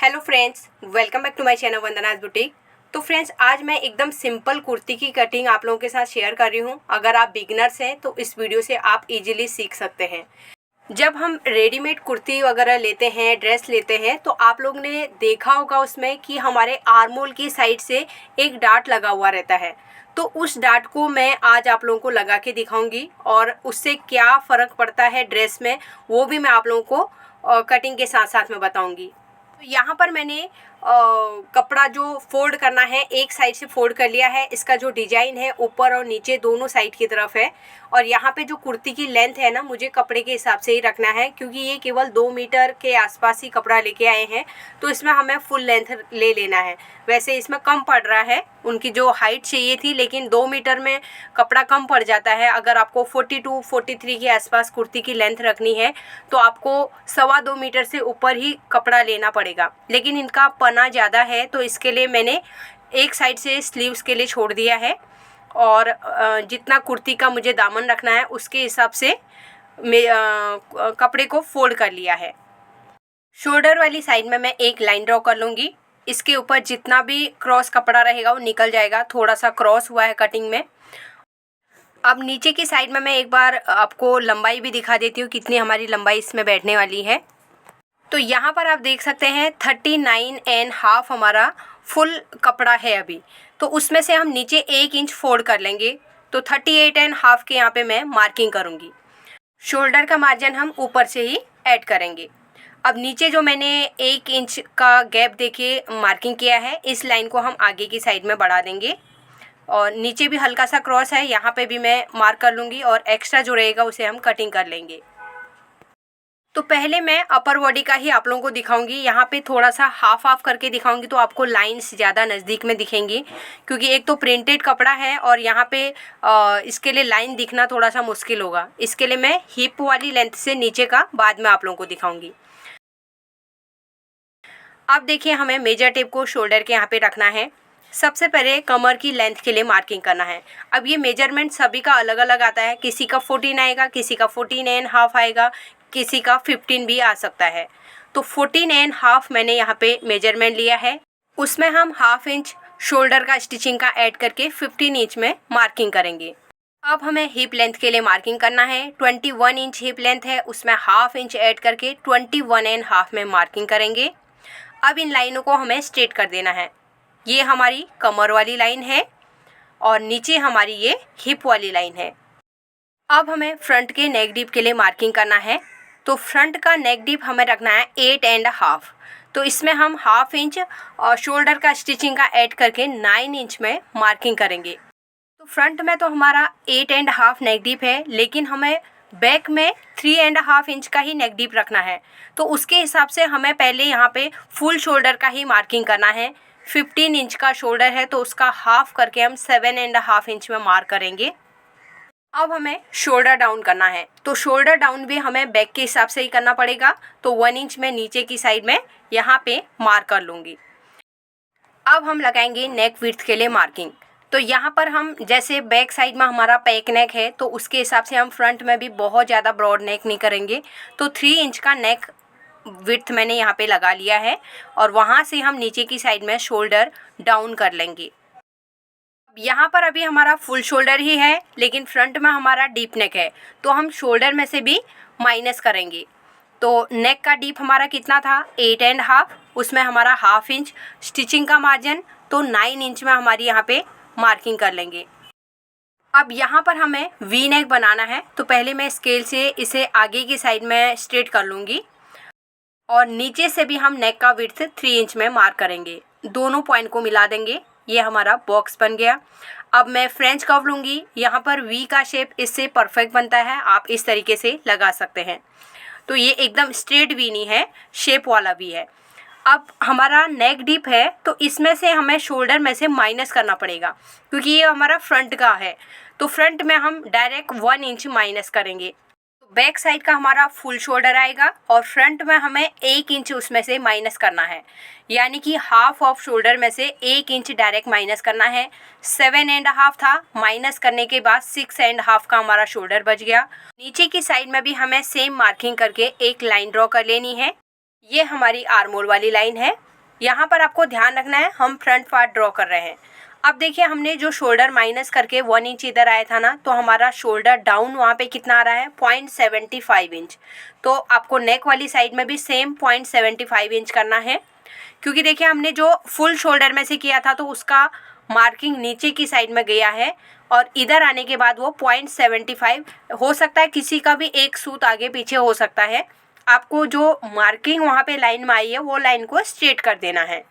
Hello friends, welcome back to my channel Vandana's boutique. तो friends, आज मैं एकदम सिंपल कुर्ती की कटिंग आप लोगों के साथ शेयर कर रही हूँ। अगर आप बिगिनर्स हैं तो इस वीडियो से आप इजीली सीख सकते हैं। जब हम रेडीमेड कुर्ती वगैरह लेते हैं, ड्रेस लेते हैं, तो आप लोग ने देखा होगा उसमें कि हमारे आर्म होल की साइड से एक डार्ट लगा हुआ रहता है। तो उस डार्ट को मैं आज आप लोगों को लगा के दिखाऊंगी और उससे क्या फ़र्क पड़ता है ड्रेस में, वो भी मैं आप लोगों को कटिंग के साथ साथ में बताऊंगी। तो यहाँ पर मैंने कपड़ा जो फोल्ड करना है, एक साइड से फोल्ड कर लिया है। इसका जो डिजाइन है ऊपर और नीचे दोनों साइड की तरफ है। और यहाँ पे जो कुर्ती की लेंथ है ना, मुझे कपड़े के हिसाब से ही रखना है, क्योंकि ये केवल 2 मीटर के आसपास ही कपड़ा लेके आए हैं। तो इसमें हमें फुल लेंथ ले लेना है। वैसे इसमें कम पड़ रहा है, उनकी जो हाइट चाहिए थी, लेकिन 2 मीटर में कपड़ा कम पड़ जाता है। अगर आपको 42 43 के आसपास कुर्ती की लेंथ रखनी है तो आपको 2.25 मीटर से ऊपर ही कपड़ा लेना पड़ेगा। लेकिन इनका पना ज़्यादा है, तो इसके लिए मैंने एक साइड से स्लीव्स के लिए छोड़ दिया है और जितना कुर्ती का मुझे दामन रखना है उसके हिसाब से कपड़े को फोल्ड कर लिया है। शोल्डर वाली साइड में मैं एक लाइन ड्रॉ कर लूँगी। इसके ऊपर जितना भी क्रॉस कपड़ा रहेगा वो निकल जाएगा। थोड़ा सा क्रॉस हुआ है कटिंग में। अब नीचे की साइड में मैं एक बार आपको लंबाई भी दिखा देती हूँ, कितनी हमारी लंबाई इसमें बैठने वाली है। तो यहाँ पर आप देख सकते हैं 39.5 हमारा फुल कपड़ा है अभी। तो उसमें से हम नीचे 1 इंच फोल्ड कर लेंगे। तो 38.5 के यहाँ पे मैं मार्किंग करूँगी। शोल्डर का मार्जिन हम ऊपर से ही ऐड करेंगे। अब नीचे जो मैंने 1 इंच का गैप देके मार्किंग किया है, इस लाइन को हम आगे की साइड में बढ़ा देंगे। और नीचे भी हल्का सा क्रॉस है, यहाँ पे भी मैं मार्क कर लूँगी और एक्स्ट्रा जो रहेगा उसे हम कटिंग कर लेंगे। तो पहले मैं अपर बॉडी का ही आप लोगों को दिखाऊंगी। यहाँ पे थोड़ा सा हाफ करके दिखाऊंगी तो आपको लाइंस ज़्यादा नज़दीक में दिखेंगी, क्योंकि एक तो प्रिंटेड कपड़ा है और यहाँ पे इसके लिए लाइन दिखना थोड़ा सा मुश्किल होगा। इसके लिए मैं हिप वाली लेंथ से नीचे का बाद में आप लोगों को दिखाऊंगी। अब देखिए, हमें मेजर टेप को शोल्डर के यहाँ पे रखना है। सबसे पहले कमर की लेंथ के लिए मार्किंग करना है। अब ये मेजरमेंट सभी का अलग अलग आता है। किसी का 14 आएगा, किसी का 14.5 आएगा, किसी का 15 भी आ सकता है। तो 14.5 मैंने यहाँ पे मेजरमेंट लिया है। उसमें हम ½ इंच शोल्डर का स्टिचिंग का ऐड करके 15 इंच में मार्किंग करेंगे। अब हमें हिप लेंथ के लिए मार्किंग करना है। 21 इंच हिप लेंथ है, उसमें ½ इंच ऐड करके 21.5 में मार्किंग करेंगे। अब इन लाइनों को हमें स्ट्रेट कर देना है। ये हमारी कमर वाली लाइन है और नीचे हमारी ये हिप वाली लाइन है। अब हमें फ्रंट के नेक डीप के लिए मार्किंग करना है। तो फ्रंट का नेक डीप हमें रखना है 8.5। तो इसमें हम ½ इंच और शोल्डर का स्टिचिंग का ऐड करके 9 इंच में मार्किंग करेंगे। तो फ्रंट में तो हमारा 8.5 नेक डीप है, लेकिन हमें बैक में 3.5 इंच का ही नेक डीप रखना है। तो उसके हिसाब से हमें पहले यहाँ पे फुल शोल्डर का ही मार्किंग करना है। 15 इंच का शोल्डर है तो उसका हाफ करके हम 7.5 इंच में मार्क करेंगे। अब हमें शोल्डर डाउन करना है। तो शोल्डर डाउन भी हमें बैक के हिसाब से ही करना पड़ेगा। तो 1 इंच में नीचे की साइड में यहाँ पे मार्क कर लूँगी। अब हम लगाएंगे नेक विड्थ के लिए मार्किंग। तो यहाँ पर हम जैसे बैक साइड में हमारा पैक नेक है, तो उसके हिसाब से हम फ्रंट में भी बहुत ज़्यादा ब्रॉड नेक नहीं करेंगे। तो 3 इंच का नेक विड्थ मैंने यहाँ पे लगा लिया है और वहाँ से हम नीचे की साइड में शोल्डर डाउन कर लेंगे। यहाँ पर अभी हमारा फुल शोल्डर ही है, लेकिन फ्रंट में हमारा डीप नेक है, तो हम शोल्डर में से भी माइनस करेंगे। तो नेक का डीप हमारा कितना था, 8.5। उसमें हमारा ½ इंच स्टिचिंग का मार्जिन, तो 9 इंच में हमारी यहाँ पे मार्किंग कर लेंगे। अब यहाँ पर हमें वी नेक बनाना है। तो पहले मैं स्केल से इसे आगे की साइड में स्ट्रेट कर लूँगी और नीचे से भी हम नेक का विड्थ 3 इंच में मार्क करेंगे। दोनों पॉइंट को मिला देंगे। ये हमारा बॉक्स बन गया। अब मैं फ्रेंच कर्व लूँगी। यहाँ पर वी का शेप इससे परफेक्ट बनता है, आप इस तरीके से लगा सकते हैं। तो ये एकदम स्ट्रेट वी नहीं है, शेप वाला भी है। अब हमारा नेक डीप है, तो इसमें से हमें शोल्डर में से माइनस करना पड़ेगा, क्योंकि ये हमारा फ्रंट का है। तो फ्रंट में हम डायरेक्ट 1 इंच माइनस करेंगे। तो बैक साइड का हमारा फुल शोल्डर आएगा और फ्रंट में हमें 1 इंच उसमें से माइनस करना है, यानी कि ½ ऑफ शोल्डर में से 1 इंच डायरेक्ट माइनस करना है। 7.5 था, माइनस करने के बाद 6.5 का हमारा शोल्डर बच गया। नीचे की साइड में भी हमें सेम मार्किंग करके एक लाइन ड्रॉ कर लेनी है। ये हमारी आर्म होल वाली लाइन है। यहाँ पर आपको ध्यान रखना है, हम फ्रंट पार्ट ड्रॉ कर रहे हैं। अब देखिए हमने जो शोल्डर माइनस करके 1 इंच इधर आया था ना, तो हमारा शोल्डर डाउन वहाँ पे कितना आ रहा है 0.75 इंच। तो आपको नेक वाली साइड में भी सेम 0.75 इंच करना है, क्योंकि देखिए हमने जो फुल शोल्डर में से किया था तो उसका मार्किंग नीचे की साइड में गया है और इधर आने के बाद वो 0.75 हो सकता है, किसी का भी एक सूत आगे पीछे हो सकता है। आपको जो मार्किंग वहाँ पे लाइन में आई है वो लाइन को स्ट्रेट कर देना है।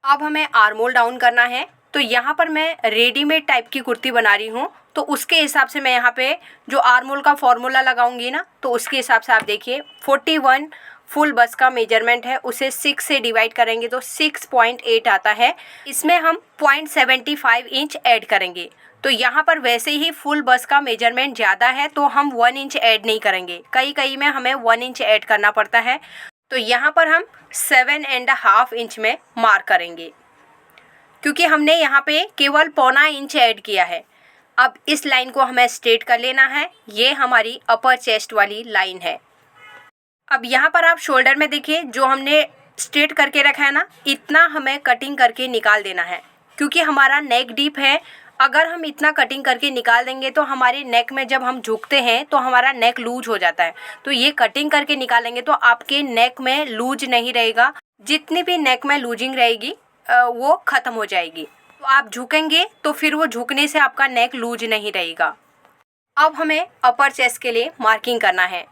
अब हमें आर्मोल डाउन करना है, तो यहाँ पर मैं रेडीमेड टाइप की कुर्ती बना रही हूँ, तो उसके हिसाब से मैं यहाँ पे जो आर्मोल का फॉर्मूला लगाऊंगी ना, तो उसके हिसाब से आप देखिए 41 फुल बस का मेजरमेंट है, उसे 6 से डिवाइड करेंगे तो 6.8 आता है। इसमें हम 0.75 इंच ऐड करेंगे। तो यहाँ पर वैसे ही फुल बस का मेजरमेंट ज़्यादा है तो हम 1 इंच ऐड नहीं करेंगे, कई में हमें 1 इंच ऐड करना पड़ता है। तो यहाँ पर हम 7.5 इंच में मार्क करेंगे, क्योंकि हमने यहाँ पे केवल 0.25 इंच ऐड किया है। अब इस लाइन को हमें स्ट्रेट कर लेना है, ये हमारी अपर चेस्ट वाली लाइन है। अब यहाँ पर आप शोल्डर में देखिए जो हमने स्ट्रेट करके रखा है ना, इतना हमें कटिंग करके निकाल देना है, क्योंकि हमारा नेक डीप है। अगर हम इतना कटिंग करके निकाल देंगे तो हमारे नेक में जब हम झुकते हैं तो हमारा नेक लूज हो जाता है। तो ये कटिंग करके निकालेंगे तो आपके नेक में लूज नहीं रहेगा, जितनी भी नेक में लूजिंग रहेगी वो ख़त्म हो जाएगी। तो आप झुकेंगे तो फिर वो झुकने से आपका नेक लूज नहीं रहेगा। अब हमें अपर चेस्ट के लिए मार्किंग करना है,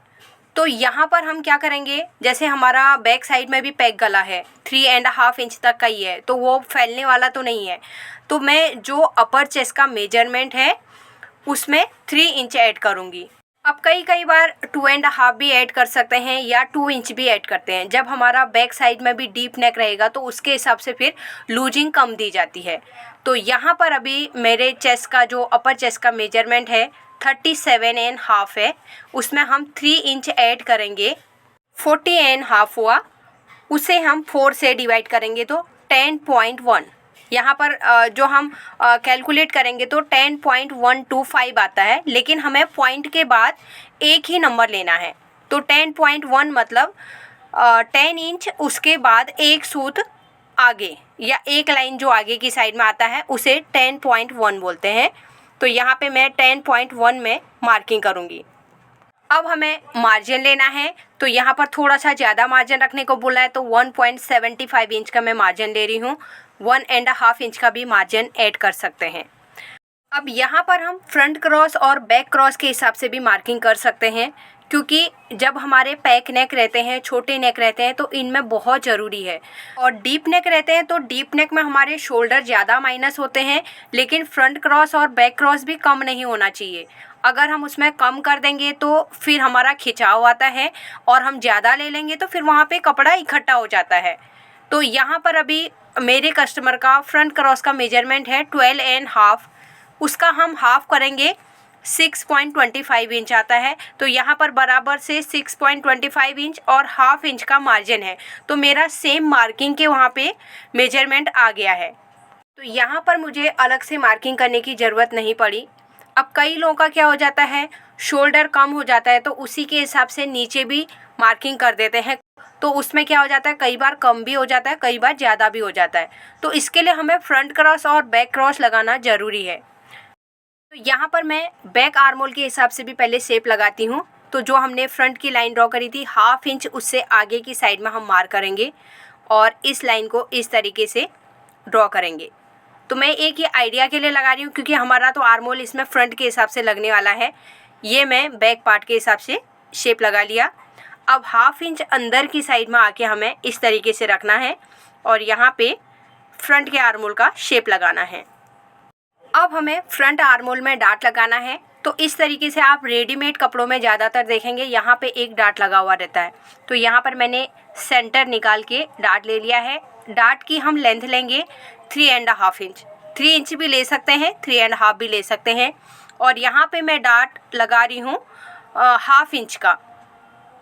तो यहाँ पर हम क्या करेंगे, जैसे हमारा बैक साइड में भी पैक गला है 3.5 इंच तक का ही है, तो वो फैलने वाला तो नहीं है। तो मैं जो अपर चेस्ट का मेजरमेंट है उसमें 3 इंच ऐड करूँगी। अब कई बार 2.5 भी ऐड कर सकते हैं या 2 इंच भी ऐड करते हैं। जब हमारा बैक साइड में भी डीप नेक रहेगा तो उसके हिसाब से फिर लूजिंग कम दी जाती है। तो यहाँ पर अभी मेरे चेस्ट का जो अपर चेस्ट का मेजरमेंट है 37.5 है, उसमें हम 3 इंच ऐड करेंगे। 40.5 हुआ, उसे हम 4 से डिवाइड करेंगे तो 10.1। यहाँ पर जो हम कैलकुलेट करेंगे तो 10.125 आता है, लेकिन हमें पॉइंट के बाद एक ही नंबर लेना है। तो 10.1 मतलब 10 इंच, उसके बाद एक सूत आगे या एक लाइन जो आगे की साइड में आता है उसे 10.1 बोलते हैं। तो यहाँ पे मैं 10.1 में मार्किंग करूँगी। अब हमें मार्जिन लेना है, तो यहाँ पर थोड़ा सा ज़्यादा मार्जिन रखने को बोला है, तो 1.75 इंच का मैं मार्जिन ले रही हूँ। 1.5 इंच का भी मार्जिन ऐड कर सकते हैं। अब यहाँ पर हम फ्रंट क्रॉस और बैक क्रॉस के हिसाब से भी मार्किंग कर सकते हैं, क्योंकि जब हमारे पैक नेक रहते हैं, छोटे नेक रहते हैं, तो इनमें बहुत ज़रूरी है। और डीप नेक रहते हैं तो डीप नेक में हमारे शोल्डर ज़्यादा माइनस होते हैं, लेकिन फ्रंट क्रॉस और बैक क्रॉस भी कम नहीं होना चाहिए। अगर हम उसमें कम कर देंगे तो फिर हमारा खिंचाव आता है, और हम ज़्यादा ले लेंगे तो फिर वहाँ पे कपड़ा इकट्ठा हो जाता है। तो यहाँ पर अभी मेरे कस्टमर का फ्रंट क्रॉस का मेजरमेंट है 12.5, उसका हम हाफ करेंगे 6.25 इंच आता है। तो यहाँ पर बराबर से 6.25 इंच और हाफ इंच का मार्जिन है, तो मेरा सेम मार्किंग के वहाँ पे मेजरमेंट आ गया है। तो यहाँ पर मुझे अलग से मार्किंग करने की ज़रूरत नहीं पड़ी। अब कई लोगों का क्या हो जाता है, शोल्डर कम हो जाता है तो उसी के हिसाब से नीचे भी मार्किंग कर देते हैं, तो उसमें क्या हो जाता है, कई बार कम भी हो जाता है, कई बार ज़्यादा भी हो जाता है। तो इसके लिए हमें फ्रंट क्रॉस और बैक क्रॉस लगाना ज़रूरी है। तो यहाँ पर मैं बैक आर्मोल के हिसाब से भी पहले शेप लगाती हूँ। तो जो हमने फ्रंट की लाइन ड्रॉ करी थी हाफ इंच, उससे आगे की साइड में हम मार्क करेंगे और इस लाइन को इस तरीके से ड्रॉ करेंगे। तो मैं एक ये आइडिया के लिए लगा रही हूँ, क्योंकि हमारा तो आर्मोल इसमें फ्रंट के हिसाब से लगने वाला है। ये मैं बैक पार्ट के हिसाब से शेप लगा लिया। अब हाफ इंच अंदर की साइड में आके हमें इस तरीके से रखना है और यहाँ पे फ्रंट के आर्मोल का शेप लगाना है। अब हमें फ्रंट आर्मोल में डार्ट लगाना है। तो इस तरीके से आप रेडीमेड कपड़ों में ज़्यादातर देखेंगे यहाँ पे एक डार्ट लगा हुआ रहता है। तो यहाँ पर मैंने सेंटर निकाल के डार्ट ले लिया है। डार्ट की हम लेंथ लेंगे 3.5 इंच, 3 इंच भी ले सकते हैं, 3.5 भी ले सकते हैं। और यहाँ पे मैं डार्ट लगा रही हूँ हाफ इंच का,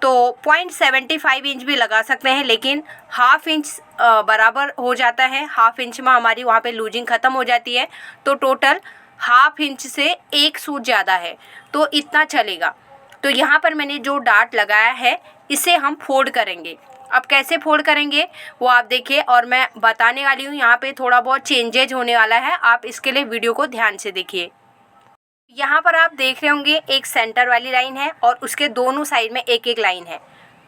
तो 0.75 इंच भी लगा सकते हैं, लेकिन हाफ इंच बराबर हो जाता है। हाफ इंच में हमारी वहाँ पे लूजिंग ख़त्म हो जाती है। तो टोटल हाफ इंच से एक सूत ज़्यादा है, तो इतना चलेगा। तो यहाँ पर मैंने जो डार्ट लगाया है इसे हम फोल्ड करेंगे। अब कैसे फोल्ड करेंगे वो आप देखिए और मैं बताने वाली हूँ। यहाँ पे थोड़ा बहुत चेंजेज होने वाला है, आप इसके लिए वीडियो को ध्यान से देखिए। यहाँ पर आप देख रहे होंगे एक सेंटर वाली लाइन है और उसके दोनों साइड में एक एक लाइन है।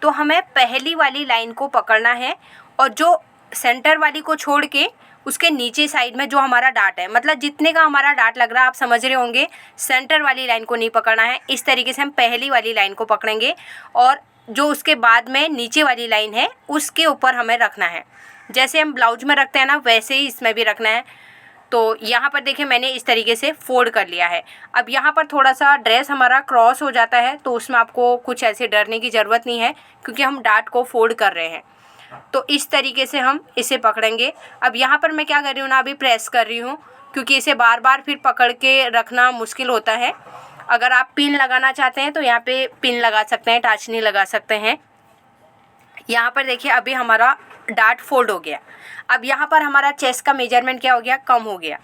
तो हमें पहली वाली लाइन को पकड़ना है और जो सेंटर वाली को छोड़ के उसके नीचे साइड में जो हमारा डाट है, मतलब जितने का हमारा डाट लग रहा है आप समझ रहे होंगे, सेंटर वाली लाइन को नहीं पकड़ना है। इस तरीके से हम पहली वाली लाइन को पकड़ेंगे और जो उसके बाद में नीचे वाली लाइन है उसके ऊपर हमें रखना है। जैसे हम ब्लाउज में रखते हैं ना, वैसे ही इसमें भी रखना है। तो यहाँ पर देखिए मैंने इस तरीके से फोल्ड कर लिया है। अब यहाँ पर थोड़ा सा ड्रेस हमारा क्रॉस हो जाता है, तो उसमें आपको कुछ ऐसे डरने की ज़रूरत नहीं है क्योंकि हम डाट को फोल्ड कर रहे हैं। तो इस तरीके से हम इसे पकड़ेंगे। अब यहाँ पर मैं क्या कर रही हूँ ना, अभी प्रेस कर रही हूँ क्योंकि इसे बार बार फिर पकड़ के रखना मुश्किल होता है। अगर आप पिन लगाना चाहते हैं तो यहाँ पे पिन लगा सकते हैं, टाचनी लगा सकते हैं। यहाँ पर देखिए अभी हमारा डाट फोल्ड हो गया। अब यहाँ पर हमारा चेस्ट का मेजरमेंट क्या हो गया, कम हो गया।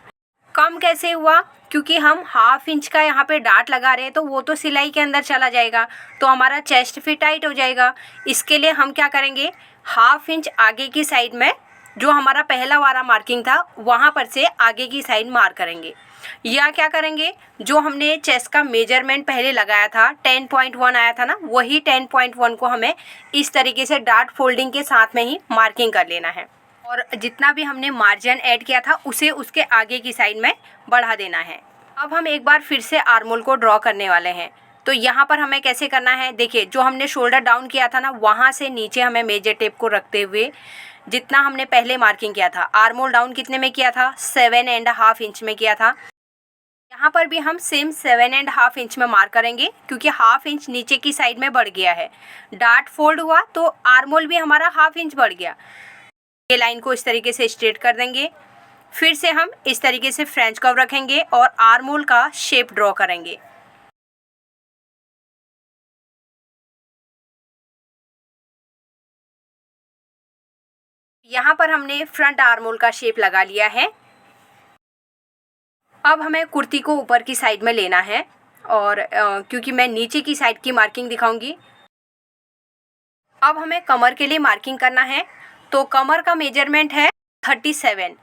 कम कैसे हुआ, क्योंकि हम 1/2 इंच का यहाँ पे डाट लगा रहे हैं तो वो तो सिलाई के अंदर चला जाएगा, तो हमारा चेस्ट फिर टाइट हो जाएगा। इसके लिए हम क्या करेंगे, 1/2 इंच आगे की साइड में जो हमारा पहला वाला मार्किंग था वहाँ पर से आगे की साइड मार्क करेंगे। या क्या करेंगे, जो हमने चेस्ट का मेजरमेंट पहले लगाया था 10.1 आया था ना, वही 10.1 को हमें इस तरीके से डाट फोल्डिंग के साथ में ही मार्किंग कर लेना है और जितना भी हमने मार्जिन ऐड किया था उसे उसके आगे की साइड में बढ़ा देना है। अब हम एक बार फिर से आर्मोल को ड्रॉ करने वाले हैं। तो यहाँ पर हमें कैसे करना है, देखिए जो हमने शोल्डर डाउन किया था ना, वहाँ से नीचे हमें मेजर टेप को रखते हुए जितना हमने पहले मार्किंग किया था, आर्मोल डाउन कितने में किया था, 7.5 इंच में किया था। यहाँ पर भी हम सेम 7.5 इंच में मार्क करेंगे क्योंकि 1/2 इंच नीचे की साइड में बढ़ गया है। डाट फोल्ड हुआ तो आर्मोल भी हमारा 1/2 इंच बढ़ गया। ये लाइन को इस तरीके से स्ट्रेट कर देंगे। फिर से हम इस तरीके से फ्रेंच कर्व रखेंगे और आर्मोल का शेप ड्रॉ करेंगे। यहाँ पर हमने फ्रंट आर्मोल का शेप लगा लिया है। अब हमें कुर्ती को ऊपर की साइड में लेना है और क्योंकि मैं नीचे की साइड की मार्किंग दिखाऊंगी। अब हमें कमर के लिए मार्किंग करना है। तो कमर का मेजरमेंट है 37।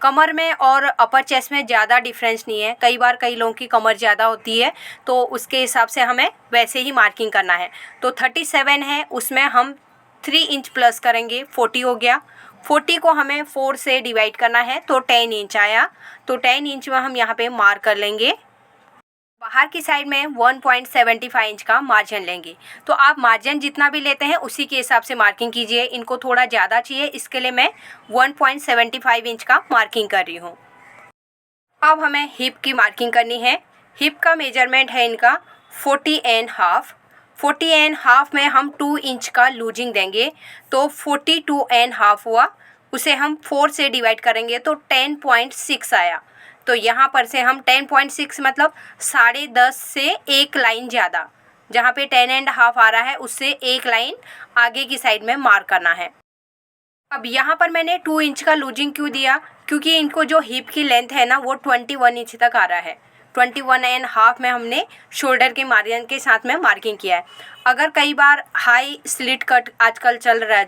कमर में और अपर चेस्ट में ज़्यादा डिफरेंस नहीं है। कई बार कई लोगों की कमर ज़्यादा होती है तो उसके हिसाब से हमें वैसे ही मार्किंग करना है। तो 37 है, उसमें हम 3 इंच प्लस करेंगे, 40 हो गया। 40 को हमें 4 से डिवाइड करना है तो 10 इंच आया। तो 10 इंच में हम यहाँ पे मार्क कर लेंगे। बाहर की साइड में 1.75 इंच का मार्जिन लेंगे। तो आप मार्जिन जितना भी लेते हैं उसी के हिसाब से मार्किंग कीजिए। इनको थोड़ा ज़्यादा चाहिए, इसके लिए मैं 1.75 इंच का मार्किंग कर रही हूँ। अब हमें हिप की मार्किंग करनी है। हिप का मेजरमेंट है इनका 40.5। 40.5 में हम 2 इंच का लूजिंग देंगे तो 42.5 हुआ। उसे हम 4 से डिवाइड करेंगे तो 10.6 आया। तो यहाँ पर से हम 10.6 मतलब 10.5 से एक लाइन ज़्यादा, जहाँ पे 10.5 आ रहा है उससे एक लाइन आगे की साइड में मार्क करना है। अब यहाँ पर मैंने 2 इंच का लूजिंग क्यों दिया, क्योंकि इनको जो हिप की लेंथ है ना वो 21 इंच तक आ रहा है। 21.5 में हमने शोल्डर के मार्जिन के साथ में मार्किंग किया है। अगर कई बार हाई स्लिट कट आजकल चल रहा है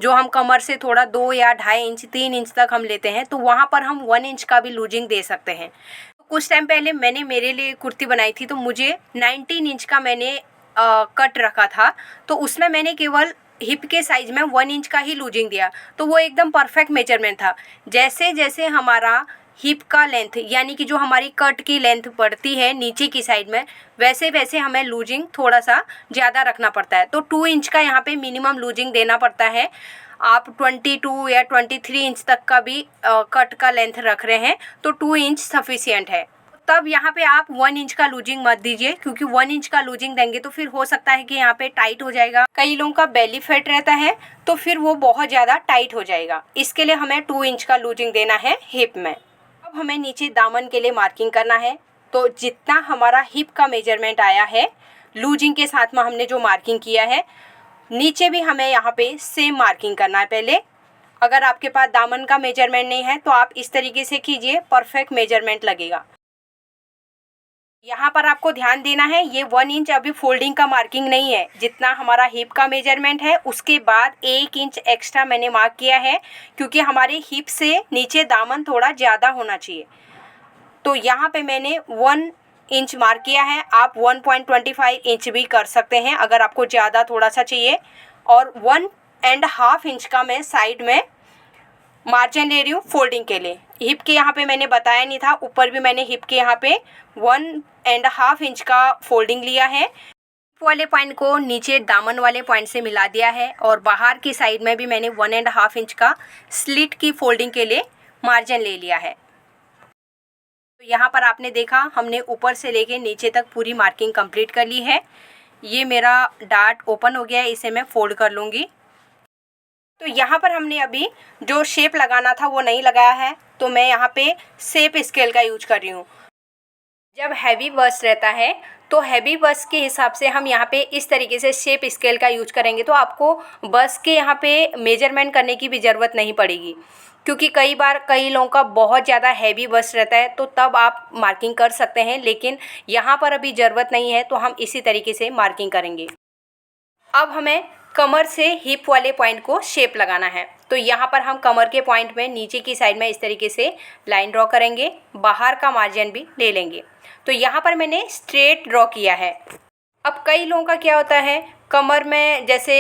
जो हम कमर से थोड़ा 2 या 2.5 इंच 3 इंच तक हम लेते हैं, तो वहाँ पर हम 1 इंच का भी लूजिंग दे सकते हैं। तो कुछ टाइम पहले मैंने मेरे लिए कुर्ती बनाई थी तो मुझे 19 इंच का मैंने कट रखा था, तो उसमें मैंने केवल हिप के साइज में 1 इंच का ही लूजिंग दिया, तो वो एकदम परफेक्ट मेजरमेंट था। जैसे जैसे हमारा हिप का लेंथ यानी कि जो हमारी कट की लेंथ बढ़ती है नीचे की साइड में, वैसे वैसे हमें लूजिंग थोड़ा सा ज़्यादा रखना पड़ता है। तो 2 इंच का यहाँ पे मिनिमम लूजिंग देना पड़ता है। आप 22 या 23 इंच तक का भी कट का लेंथ रख रहे हैं तो 2 इंच सफिशियंट है। तब यहाँ पे आप 1 इंच का लूजिंग मत दीजिए, क्योंकि 1 इंच का लूजिंग देंगे तो फिर हो सकता है कि यहाँ पे टाइट हो जाएगा। कई लोगों का बेली फैट रहता है तो फिर वो बहुत ज़्यादा टाइट हो जाएगा। इसके लिए हमें 2 इंच का लूजिंग देना है हिप में। अब हमें नीचे दामन के लिए मार्किंग करना है। तो जितना हमारा हिप का मेजरमेंट आया है लूजिंग के साथ में हमने जो मार्किंग किया है, नीचे भी हमें यहाँ पे सेम मार्किंग करना है पहले। अगर आपके पास दामन का मेजरमेंट नहीं है तो आप इस तरीके से कीजिए, परफेक्ट मेजरमेंट लगेगा। यहाँ पर आपको ध्यान देना है, ये 1 इंच अभी फोल्डिंग का मार्किंग नहीं है। जितना हमारा हिप का मेजरमेंट है उसके बाद 1 इंच एक्स्ट्रा मैंने मार्क किया है, क्योंकि हमारे हिप से नीचे दामन थोड़ा ज़्यादा होना चाहिए। तो यहाँ पे मैंने 1 इंच मार्क किया है। आप 1.25 इंच भी कर सकते हैं अगर आपको ज़्यादा थोड़ा सा चाहिए। और 1.5 इंच का मैं साइड में मार्जिन ले रही हूँ फोल्डिंग के लिए। हिप के यहाँ पे मैंने बताया नहीं था, ऊपर भी मैंने हिप के यहाँ पे 1.5 इंच का फोल्डिंग लिया है। हिप वाले पॉइंट को नीचे दामन वाले पॉइंट से मिला दिया है और बाहर की साइड में भी मैंने 1.5 इंच का स्लिट की फोल्डिंग के लिए मार्जिन ले लिया है। तो यहाँ पर आपने देखा, हमने ऊपर से लेके नीचे तक पूरी मार्किंग कंप्लीट कर ली है। ये मेरा डार्ट ओपन हो गया है, इसे मैं फोल्ड कर लूँगी। तो यहाँ पर हमने अभी जो शेप लगाना था वो नहीं लगाया है, तो मैं यहाँ पे शेप स्केल का यूज कर रही हूँ। जब हैवी बस्ट रहता है तो हैवी बस्ट के हिसाब से हम यहाँ पे इस तरीके से शेप स्केल का यूज करेंगे, तो आपको बस्ट के यहाँ पे मेजरमेंट करने की भी ज़रूरत नहीं पड़ेगी। क्योंकि कई बार कई लोगों का बहुत ज़्यादा हैवी बस्ट रहता है, तो तब आप मार्किंग कर सकते हैं, लेकिन यहाँ पर अभी ज़रूरत नहीं है, तो हम इसी तरीके से मार्किंग करेंगे। अब हमें कमर से हिप वाले पॉइंट को शेप लगाना है। तो यहाँ पर हम कमर के पॉइंट में नीचे की साइड में इस तरीके से लाइन ड्रॉ करेंगे, बाहर का मार्जिन भी ले लेंगे। तो यहाँ पर मैंने स्ट्रेट ड्रॉ किया है। अब कई लोगों का क्या होता है, कमर में जैसे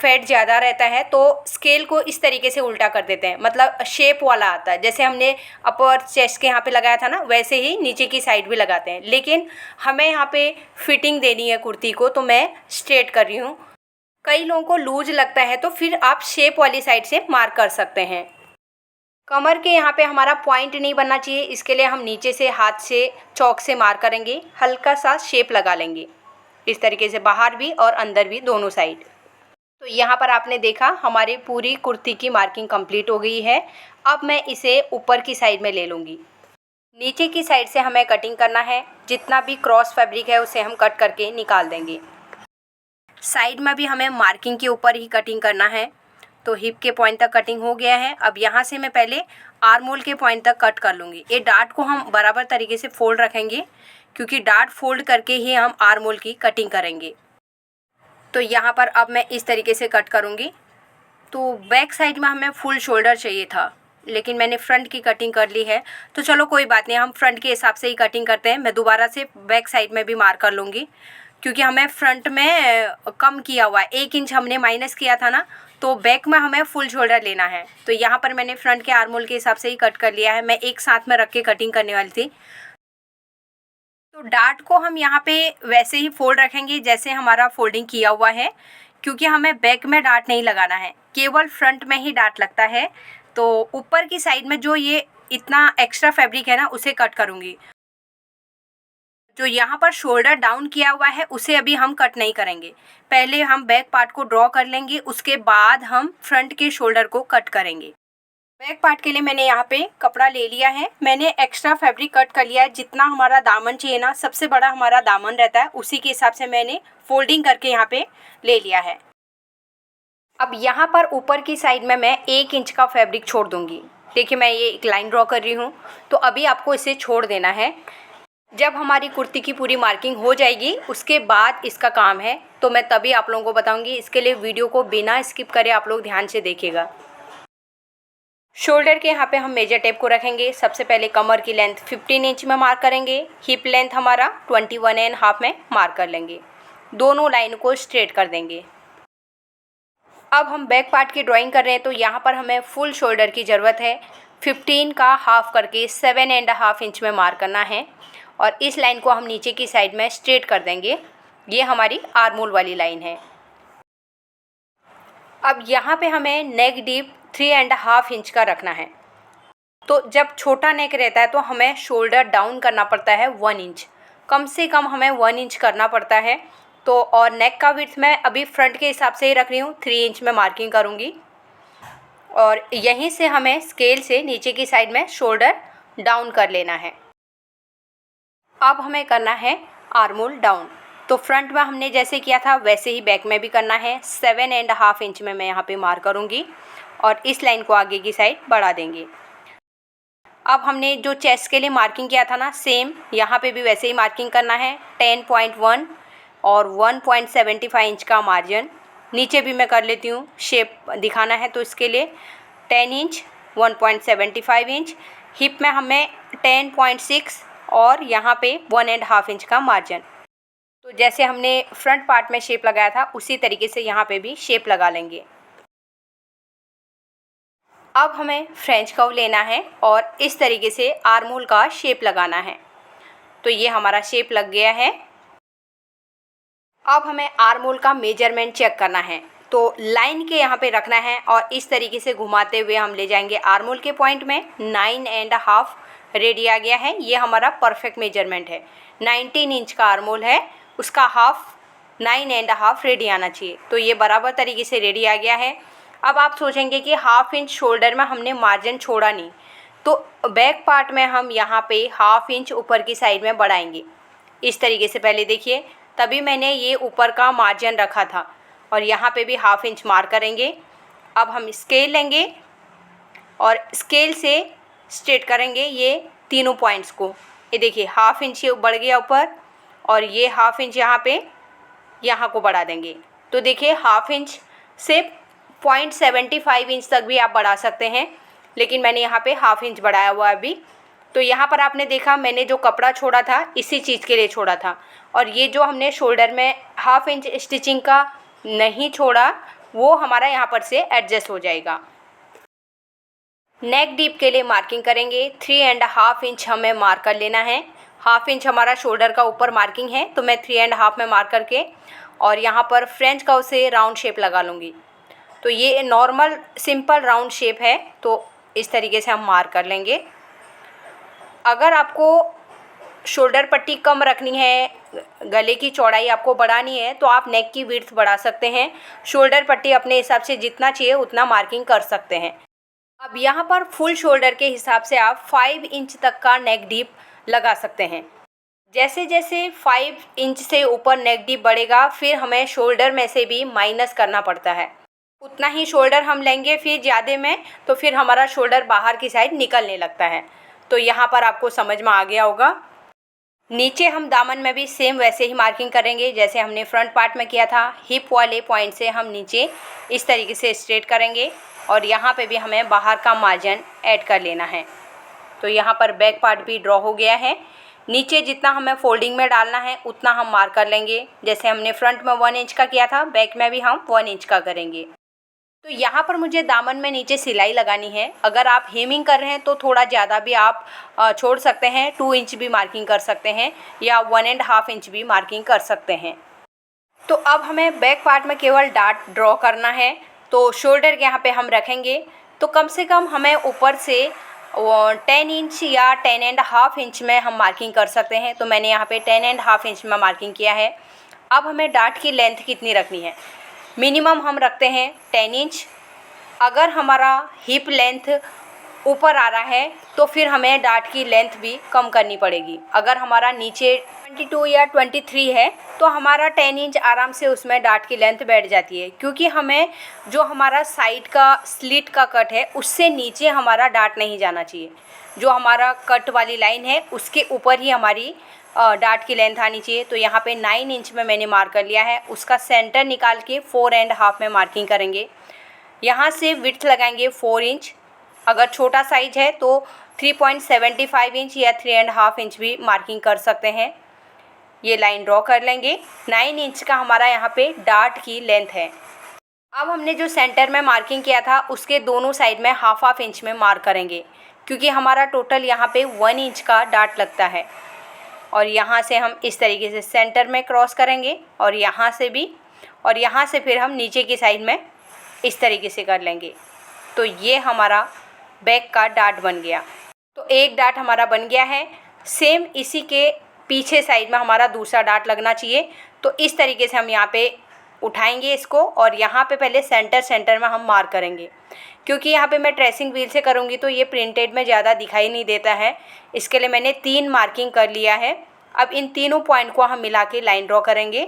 फैट ज़्यादा रहता है तो स्केल को इस तरीके से उल्टा कर देते हैं, मतलब शेप वाला आता है। जैसे हमने अपर चेस्ट के यहाँ पे लगाया था ना, वैसे ही नीचे की साइड भी लगाते हैं, लेकिन हमें यहाँ पे फिटिंग देनी है कुर्ती को, तो मैं स्ट्रेट कर रही हूँ। कई लोगों को लूज लगता है तो फिर आप शेप वाली साइड से मार्क कर सकते हैं। कमर के यहाँ पे हमारा पॉइंट नहीं बनना चाहिए, इसके लिए हम नीचे से हाथ से चौक से मार्क करेंगे, हल्का सा शेप लगा लेंगे इस तरीके से, बाहर भी और अंदर भी दोनों साइड। तो यहाँ पर आपने देखा हमारी पूरी कुर्ती की मार्किंग कंप्लीट हो गई है। अब मैं इसे ऊपर की साइड में ले लूँगी। नीचे की साइड से हमें कटिंग करना है, जितना भी क्रॉस फैब्रिक है उसे हम कट करके निकाल देंगे। साइड में भी हमें मार्किंग के ऊपर ही कटिंग करना है। तो हिप के पॉइंट तक कटिंग हो गया है। अब यहाँ से मैं पहले आर्म होल के पॉइंट तक कट कर लूँगी। ये डार्ट को हम बराबर तरीके से फोल्ड रखेंगे, क्योंकि डार्ट फोल्ड करके ही हम आर्म होल की कटिंग करेंगे। तो यहाँ पर अब मैं इस तरीके से कट करूँगी। तो बैक साइड में हमें फुल शोल्डर चाहिए था, लेकिन मैंने फ्रंट की कटिंग कर ली है। तो चलो कोई बात नहीं, हम फ्रंट के हिसाब से ही कटिंग करते हैं। मैं दोबारा से बैक साइड में भी मार्क कर लूँगी, क्योंकि हमें फ्रंट में कम किया हुआ है, 1 इंच हमने माइनस किया था ना, तो बैक में हमें फुल शोल्डर लेना है। तो यहाँ पर मैंने फ्रंट के आर्म होल के हिसाब से ही कट कर लिया है। मैं एक साथ में रख के कटिंग करने वाली थी। तो डार्ट को हम यहाँ पे वैसे ही फोल्ड रखेंगे जैसे हमारा फोल्डिंग किया हुआ है, क्योंकि हमें बैक में डार्ट नहीं लगाना है, केवल फ्रंट में ही डार्ट लगता है। तो ऊपर की साइड में जो ये इतना एक्स्ट्रा फैब्रिक है ना, उसे कट करूँगी। जो यहाँ पर शोल्डर डाउन किया हुआ है उसे अभी हम कट नहीं करेंगे, पहले हम बैक पार्ट को ड्रॉ कर लेंगे, उसके बाद हम फ्रंट के शोल्डर को कट करेंगे। बैक पार्ट के लिए मैंने यहाँ पे कपड़ा ले लिया है। मैंने एक्स्ट्रा फैब्रिक कट कर लिया है, जितना हमारा दामन चाहिए ना, सबसे बड़ा हमारा दामन रहता है, उसी के हिसाब से मैंने फोल्डिंग करके यहाँ पे ले लिया है। अब यहाँ पर ऊपर की साइड में मैं 1 इंच का फैब्रिक छोड़ दूँगी। देखिए मैं ये एक लाइन ड्रॉ कर रही हूँ, तो अभी आपको इसे छोड़ देना है। जब हमारी कुर्ती की पूरी मार्किंग हो जाएगी उसके बाद इसका काम है, तो मैं तभी आप लोगों को बताऊंगी। इसके लिए वीडियो को बिना स्किप करे आप लोग ध्यान से देखिएगा। शोल्डर के यहाँ पे हम मेजर टेप को रखेंगे। सबसे पहले कमर की लेंथ 15 इंच में मार्क करेंगे, हिप लेंथ हमारा 21.5 में मार्क कर लेंगे। दोनों लाइन को स्ट्रेट कर देंगे। अब हम बैक पार्ट की ड्राइंग कर रहे हैं, तो यहाँ पर हमें फुल शोल्डर की ज़रूरत है। 15 का हाफ करके 7.5 इंच में मार्क करना है और इस लाइन को हम नीचे की साइड में स्ट्रेट कर देंगे। ये हमारी आर्म होल वाली लाइन है। अब यहाँ पे हमें नेक डीप 3.5 इंच का रखना है। तो जब छोटा नेक रहता है तो हमें शोल्डर डाउन करना पड़ता है 1 इंच, कम से कम हमें 1 इंच करना पड़ता है। तो और नेक का विड्थ मैं अभी फ्रंट के हिसाब से ही रख रही हूँ, 3 इंच में मार्किंग करूँगी। और यहीं से हमें स्केल से नीचे की साइड में शोल्डर डाउन कर लेना है। अब हमें करना है आर्म होल डाउन। तो फ्रंट में हमने जैसे किया था वैसे ही बैक में भी करना है। 7.5 इंच में मैं यहाँ पे मार्क करूँगी और इस लाइन को आगे की साइड बढ़ा देंगे। अब हमने जो चेस्ट के लिए मार्किंग किया था ना, सेम यहाँ पे भी वैसे ही मार्किंग करना है। 10.1 और 1.75 इंच का मार्जिन। नीचे भी मैं कर लेती हूँ, शेप दिखाना है तो इसके लिए 10 इंच, 1.75 इंच। हिप में हमें 10.6 और यहाँ पे 1.5 इंच का मार्जिन। तो जैसे हमने फ्रंट पार्ट में शेप लगाया था उसी तरीके से यहाँ पे भी शेप लगा लेंगे। अब हमें फ्रेंच कर्व लेना है और इस तरीके से आर्म होल का शेप लगाना है। तो ये हमारा शेप लग गया है। अब हमें आर्म होल का मेजरमेंट चेक करना है। तो लाइन के यहाँ पे रखना है और इस तरीके से घुमाते हुए हम ले जाएंगे आर्म होल के पॉइंट में। 9.5 रेडी आ गया है। ये हमारा परफेक्ट मेजरमेंट है। 19 इंच का आर्म होल है, उसका हाफ 9.5 रेडी आना चाहिए। तो ये बराबर तरीके से रेडी आ गया है। अब आप सोचेंगे कि हाफ इंच शोल्डर में हमने मार्जिन छोड़ा नहीं, तो बैक पार्ट में हम यहाँ पे हाफ इंच ऊपर की साइड में बढ़ाएंगे। इस तरीके से पहले देखिए, तभी मैंने ये ऊपर का मार्जिन रखा था और यहाँ पे भी हाफ इंच मार्क करेंगे। अब हम स्केल लेंगे और स्केल से स्ट्रेट करेंगे ये तीनों पॉइंट्स को। ये देखिए हाफ इंच ये बढ़ गया ऊपर और ये हाफ इंच यहाँ पे यहाँ को बढ़ा देंगे। तो देखिए हाफ इंच से 0.75 इंच तक भी आप बढ़ा सकते हैं, लेकिन मैंने यहाँ पे हाफ इंच बढ़ाया हुआ है अभी। तो यहाँ पर आपने देखा मैंने जो कपड़ा छोड़ा था इसी चीज़ के लिए छोड़ा था, और ये जो हमने शोल्डर में हाफ इंच स्टिचिंग का नहीं छोड़ा वो हमारा यहाँ पर से एडजस्ट हो जाएगा। नेक डीप के लिए मार्किंग करेंगे। 3.5 इंच हमें मार्क कर लेना है। हाफ इंच हमारा शोल्डर का ऊपर मार्किंग है, तो मैं 3.5 में मार्क करके और यहाँ पर फ्रेंच कर्व से राउंड शेप लगा लूँगी। तो ये नॉर्मल सिंपल राउंड शेप है, तो इस तरीके से हम मार्क कर लेंगे। अगर आपको शोल्डर पट्टी कम रखनी है, गले की चौड़ाई आपको बढ़ानी है, तो आप नेक की विड्थ बढ़ा सकते हैं। शोल्डर पट्टी अपने हिसाब से जितना चाहिए उतना मार्किंग कर सकते हैं। अब यहाँ पर फुल शोल्डर के हिसाब से आप 5 इंच तक का नेक डीप लगा सकते हैं। जैसे जैसे 5 इंच से ऊपर नेक डीप बढ़ेगा, फिर हमें शोल्डर में से भी माइनस करना पड़ता है। उतना ही शोल्डर हम लेंगे फिर ज़्यादा में, तो फिर हमारा शोल्डर बाहर की साइड निकलने लगता है। तो यहाँ पर आपको समझ में आ गया होगा। नीचे हम दामन में भी सेम वैसे ही मार्किंग करेंगे जैसे हमने फ्रंट पार्ट में किया था। हिप वाले पॉइंट से हम नीचे इस तरीके से स्ट्रेट करेंगे और यहाँ पे भी हमें बाहर का मार्जिन ऐड कर लेना है। तो यहाँ पर बैक पार्ट भी ड्रॉ हो गया है। नीचे जितना हमें फोल्डिंग में डालना है उतना हम मार्क कर लेंगे। जैसे हमने फ्रंट में 1 इंच का किया था, बैक में भी हम 1 इंच का करेंगे। तो यहाँ पर मुझे दामन में नीचे सिलाई लगानी है। अगर आप हेमिंग कर रहे हैं तो थोड़ा ज़्यादा भी आप छोड़ सकते हैं, 2 इंच भी मार्किंग कर सकते हैं या 1.5 इंच भी मार्किंग कर सकते हैं। तो अब हमें बैक पार्ट में केवल डार्ट ड्रॉ करना है। तो शोल्डर के यहाँ पे हम रखेंगे, तो कम से कम हमें ऊपर से 10 इंच या 10.5 इंच में हम मार्किंग कर सकते हैं। तो मैंने यहाँ पे 10.5 इंच में मार्किंग किया है। अब हमें डार्ट की लेंथ कितनी रखनी है? मिनिमम हम रखते हैं 10 इंच। अगर हमारा हिप लेंथ ऊपर आ रहा है तो फिर हमें डार्ट की लेंथ भी कम करनी पड़ेगी। अगर हमारा नीचे 22 या 23 है तो हमारा 10 इंच आराम से उसमें डार्ट की लेंथ बैठ जाती है, क्योंकि हमें जो हमारा साइड का स्लिट का कट है उससे नीचे हमारा डार्ट नहीं जाना चाहिए। जो हमारा कट वाली लाइन है उसके ऊपर ही हमारी डार्ट की लेंथ आनी चाहिए। तो यहाँ पे 9 इंच में मैंने मार्क कर लिया है। उसका सेंटर निकाल के 4.5 में मार्किंग करेंगे। यहाँ से विड्थ लगाएंगे 4 इंच। अगर छोटा साइज है तो 3.75 इंच या 3.5 इंच भी मार्किंग कर सकते हैं। ये लाइन ड्रॉ कर लेंगे। 9 इंच का हमारा यहाँ पे डार्ट की लेंथ है। अब हमने जो सेंटर में मार्किंग किया था उसके दोनों साइड में हाफ इंच में मार्क करेंगे, क्योंकि हमारा टोटल यहाँ पे 1 इंच का डार्ट लगता है। और यहाँ से हम इस तरीके से सेंटर में क्रॉस करेंगे और यहाँ से भी, और यहाँ से फिर हम नीचे की साइड में इस तरीके से कर लेंगे। तो ये हमारा बैक का डार्ट बन गया। तो एक डार्ट हमारा बन गया है। सेम इसी के पीछे साइड में हमारा दूसरा डार्ट लगना चाहिए। तो इस तरीके से हम यहाँ पे उठाएंगे इसको और यहाँ पे पहले सेंटर में हम मार्क करेंगे, क्योंकि यहाँ पे मैं ट्रेसिंग व्हील से करूँगी तो ये प्रिंटेड में ज़्यादा दिखाई नहीं देता है। इसके लिए मैंने 3 मार्किंग कर लिया है। अब इन तीनों पॉइंट को हम मिला के लाइन ड्रॉ करेंगे।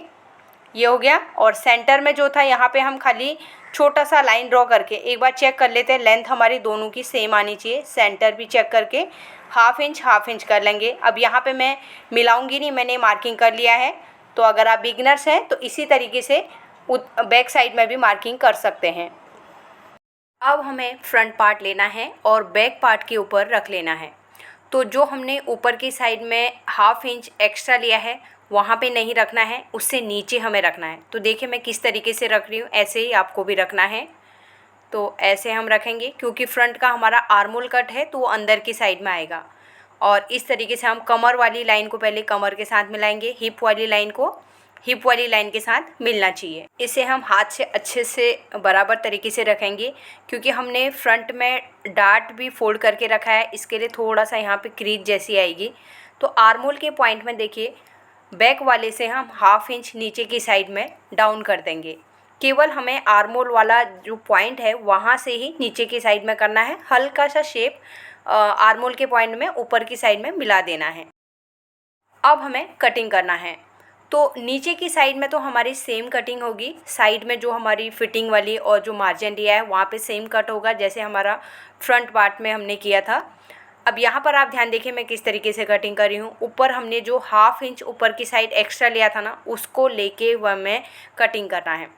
ये हो गया। और सेंटर में जो था यहाँ पे हम खाली छोटा सा लाइन ड्रॉ करके एक बार चेक कर लेते हैं। लेंथ हमारी दोनों की सेम आनी चाहिए। सेंटर भी चेक करके हाफ इंच कर लेंगे। अब यहाँ पे मैं मिलाऊंगी नहीं, मैंने मार्किंग कर लिया है। तो अगर आप बिगनर्स हैं तो इसी तरीके से बैक साइड में भी मार्किंग कर सकते हैं। अब हमें फ्रंट पार्ट लेना है और बैक पार्ट के ऊपर रख लेना है। तो जो हमने ऊपर की साइड में हाफ इंच एक्स्ट्रा लिया है वहाँ पे नहीं रखना है, उससे नीचे हमें रखना है। तो देखिए मैं किस तरीके से रख रही हूँ, ऐसे ही आपको भी रखना है। तो ऐसे हम रखेंगे क्योंकि फ्रंट का हमारा आर्मोल कट है तो वो अंदर की साइड में आएगा। और इस तरीके से हम कमर वाली लाइन को पहले कमर के साथ मिलाएंगे, हिप वाली लाइन को हिप वाली लाइन के साथ मिलना चाहिए। इसे हम हाथ से अच्छे से बराबर तरीके से रखेंगे क्योंकि हमने फ्रंट में डार्ट भी फोल्ड करके रखा है, इसके लिए थोड़ा सा यहाँ पे क्रीज जैसी आएगी। तो आर्मोल के पॉइंट में देखिए बैक वाले से हम हाफ इंच नीचे की साइड में डाउन कर देंगे। केवल हमें आर्मोल वाला जो पॉइंट है वहाँ से ही नीचे की साइड में करना है। हल्का सा शेप आर्मोल के पॉइंट में ऊपर की साइड में मिला देना है। अब हमें कटिंग करना है। तो नीचे की साइड में तो हमारी सेम कटिंग होगी, साइड में जो हमारी फिटिंग वाली और जो मार्जिन दिया है वहाँ पे सेम कट होगा जैसे हमारा फ्रंट पार्ट में हमने किया था। अब यहाँ पर आप ध्यान देखिए मैं किस तरीके से कटिंग कर रही हूँ। ऊपर हमने जो हाफ इंच ऊपर की साइड एक्स्ट्रा लिया था ना, उसको लेके वह हमें कटिंग करना है।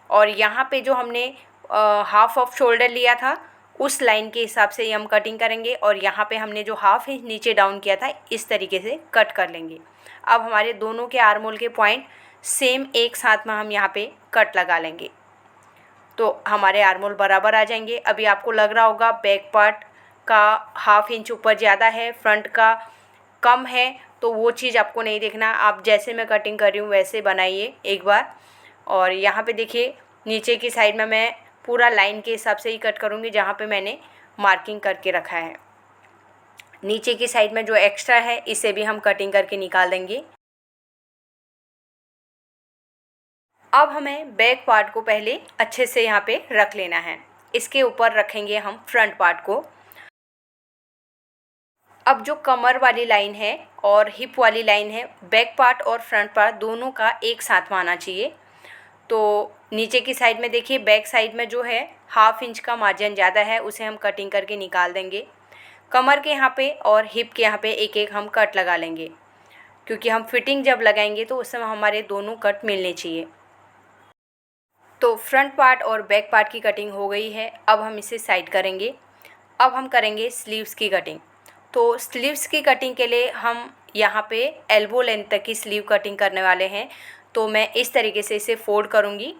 और यहाँ पे जो हमने हाफ ऑफ शोल्डर लिया था उस लाइन के हिसाब से ही हम कटिंग करेंगे। और यहाँ पे हमने जो हाफ इंच नीचे डाउन किया था इस तरीके से कट कर लेंगे। अब हमारे दोनों के आर्मोल के पॉइंट सेम एक साथ में हम यहाँ पे कट लगा लेंगे तो हमारे आर्मोल बराबर आ जाएंगे। अभी आपको लग रहा होगा बैक पार्ट का हाफ इंच ऊपर ज़्यादा है, फ्रंट का कम है, तो वो चीज़ आपको नहीं देखना। आप जैसे मैं कटिंग कर रही हूँ वैसे बनाइए एक बार। और यहाँ पे देखिए नीचे की साइड में मैं पूरा लाइन के हिसाब से ही कट करूँगी जहाँ पे मैंने मार्किंग करके रखा है। नीचे की साइड में जो एक्स्ट्रा है इसे भी हम कटिंग करके निकाल देंगे। अब हमें बैक पार्ट को पहले अच्छे से यहाँ पे रख लेना है, इसके ऊपर रखेंगे हम फ्रंट पार्ट को। अब जो कमर वाली लाइन है और हिप वाली लाइन है, बैक पार्ट और फ्रंट पार्ट दोनों का एक साथ में आना चाहिए। तो नीचे की साइड में देखिए बैक साइड में जो है हाफ इंच का मार्जिन ज़्यादा है, उसे हम कटिंग करके निकाल देंगे। कमर के यहाँ पे और हिप के यहाँ पे एक एक हम कट लगा लेंगे क्योंकि हम फिटिंग जब लगाएंगे तो उस समय हमारे दोनों कट मिलने चाहिए। तो फ्रंट पार्ट और बैक पार्ट की कटिंग हो गई है। अब हम इसे साइड करेंगे। अब हम करेंगे स्लीव्स की कटिंग। तो स्लीव्स की कटिंग के लिए हम यहाँ पे एल्बो लेंथ तक की स्लीव कटिंग करने वाले हैं। तो मैं इस तरीके से इसे फोल्ड करूँगी।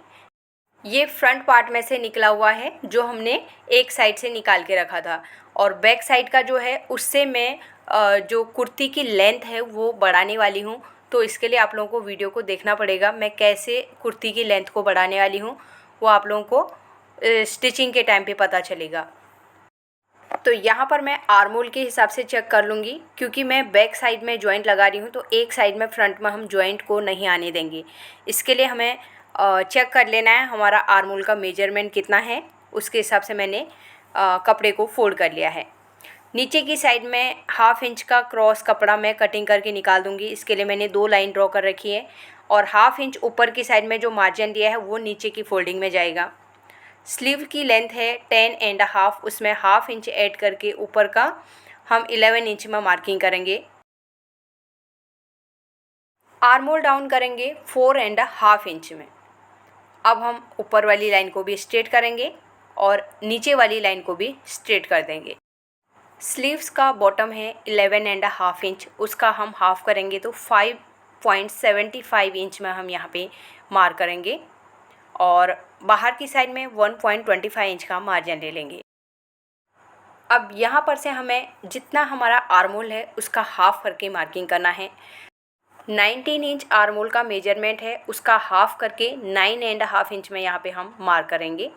ये फ्रंट पार्ट में से निकला हुआ है जो हमने एक साइड से निकाल के रखा था, और बैक साइड का जो है उससे मैं जो कुर्ती की लेंथ है वो बढ़ाने वाली हूँ। तो इसके लिए आप लोगों को वीडियो को देखना पड़ेगा, मैं कैसे कुर्ती की लेंथ को बढ़ाने वाली हूँ वो आप लोगों को स्टिचिंग के टाइम पे पता चलेगा। तो यहाँ पर मैं आर्मोल के हिसाब से चेक कर लूँगी क्योंकि मैं बैक साइड में जॉइंट लगा रही हूँ तो एक साइड में फ्रंट में हम जॉइंट को नहीं आने देंगे। इसके लिए हमें चेक कर लेना है हमारा आर्मोल का मेजरमेंट कितना है, उसके हिसाब से मैंने कपड़े को फोल्ड कर लिया है। नीचे की साइड में हाफ इंच का क्रॉस कपड़ा मैं कटिंग करके निकाल दूँगी। इसके लिए मैंने 2 लाइन ड्रॉ कर रखी है और हाफ इंच ऊपर की साइड में जो मार्जिन दिया है वो नीचे की फोल्डिंग में जाएगा। स्लीव की लेंथ है 10.5, उसमें हाफ इंच ऐड करके ऊपर का हम 11 इंच में मार्किंग करेंगे। आर्मोल डाउन करेंगे 4.5 इंच में। अब हम ऊपर वाली लाइन को भी स्ट्रेट करेंगे और नीचे वाली लाइन को भी स्ट्रेट कर देंगे। स्लीव्स का बॉटम है 11.5 इंच, उसका हम हाफ करेंगे तो 5.75 इंच में हम यहाँ पे मार्क करेंगे और बाहर की साइड में 1.25 इंच का मार्जिन ले लेंगे। अब यहाँ पर से हमें जितना हमारा आर्मोल है उसका हाफ करके मार्किंग करना है। 19 इंच आर्मोल का मेजरमेंट है, उसका हाफ करके 9.5 इंच में यहाँ पे हम मार्क करेंगे।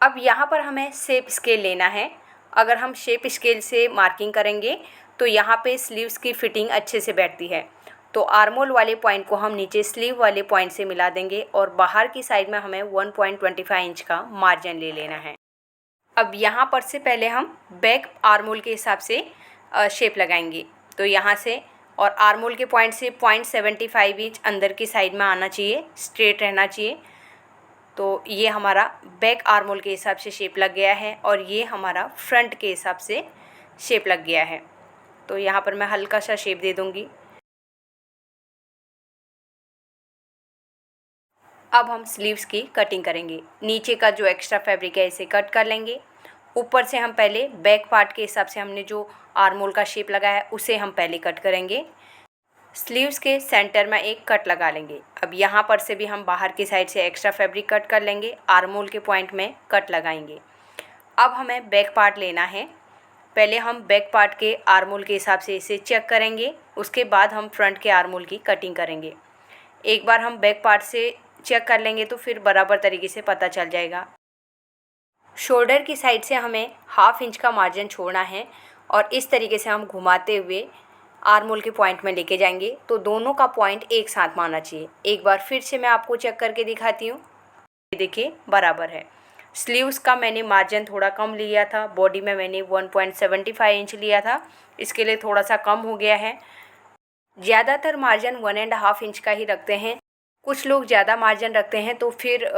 अब यहाँ पर हमें शेप स्केल लेना है। अगर हम शेप स्केल से मार्किंग करेंगे तो यहाँ पे स्लीव्स की फिटिंग अच्छे से बैठती है। तो आर्मोल वाले पॉइंट को हम नीचे स्लीव वाले पॉइंट से मिला देंगे और बाहर की साइड में हमें 1.25 इंच का मार्जिन ले लेना है। अब यहाँ पर से पहले हम बैक आर्मोल के हिसाब से शेप लगाएंगे। तो यहाँ से और आर्मोल के पॉइंट से 0.75 इंच अंदर की साइड में आना चाहिए, स्ट्रेट रहना चाहिए। तो ये हमारा बैक आर्म होल के हिसाब से शेप लग गया है और ये हमारा फ्रंट के हिसाब से शेप लग गया है। तो यहाँ पर मैं हल्का सा शेप दे दूँगी। अब हम स्लीव्स की कटिंग करेंगे। नीचे का जो एक्स्ट्रा फैब्रिक है इसे कट कर लेंगे। ऊपर से हम पहले बैक पार्ट के हिसाब से हमने जो आर्म होल का शेप लगाया है उसे हम पहले कट करेंगे। स्लीव्स के सेंटर में एक कट लगा लेंगे। अब यहाँ पर से भी हम बाहर की साइड से एक्स्ट्रा फैब्रिक कट कर लेंगे, आर्म होल के पॉइंट में कट लगाएंगे। अब हमें बैक पार्ट लेना है। पहले हम बैक पार्ट के आर्म होल के हिसाब से इसे चेक करेंगे, उसके बाद हम फ्रंट के आर्म होल की कटिंग करेंगे। एक बार हम बैक पार्ट से चेक कर लेंगे तो फिर बराबर तरीके से पता चल जाएगा। शोल्डर की साइड से हमें 1/2 इंच का मार्जिन छोड़ना है और इस तरीके से हम घुमाते हुए आर्म होल के पॉइंट में लेके जाएंगे तो दोनों का पॉइंट एक साथ मानना चाहिए। एक बार फिर से मैं आपको चेक करके दिखाती हूँ। ये देखिए बराबर है। स्लीव्स का मैंने मार्जिन थोड़ा कम लिया था, बॉडी में मैंने 1.75 इंच लिया था, इसके लिए थोड़ा सा कम हो गया है। ज़्यादातर मार्जिन 1.5 इंच का ही रखते हैं। कुछ लोग ज़्यादा मार्जिन रखते हैं तो फिर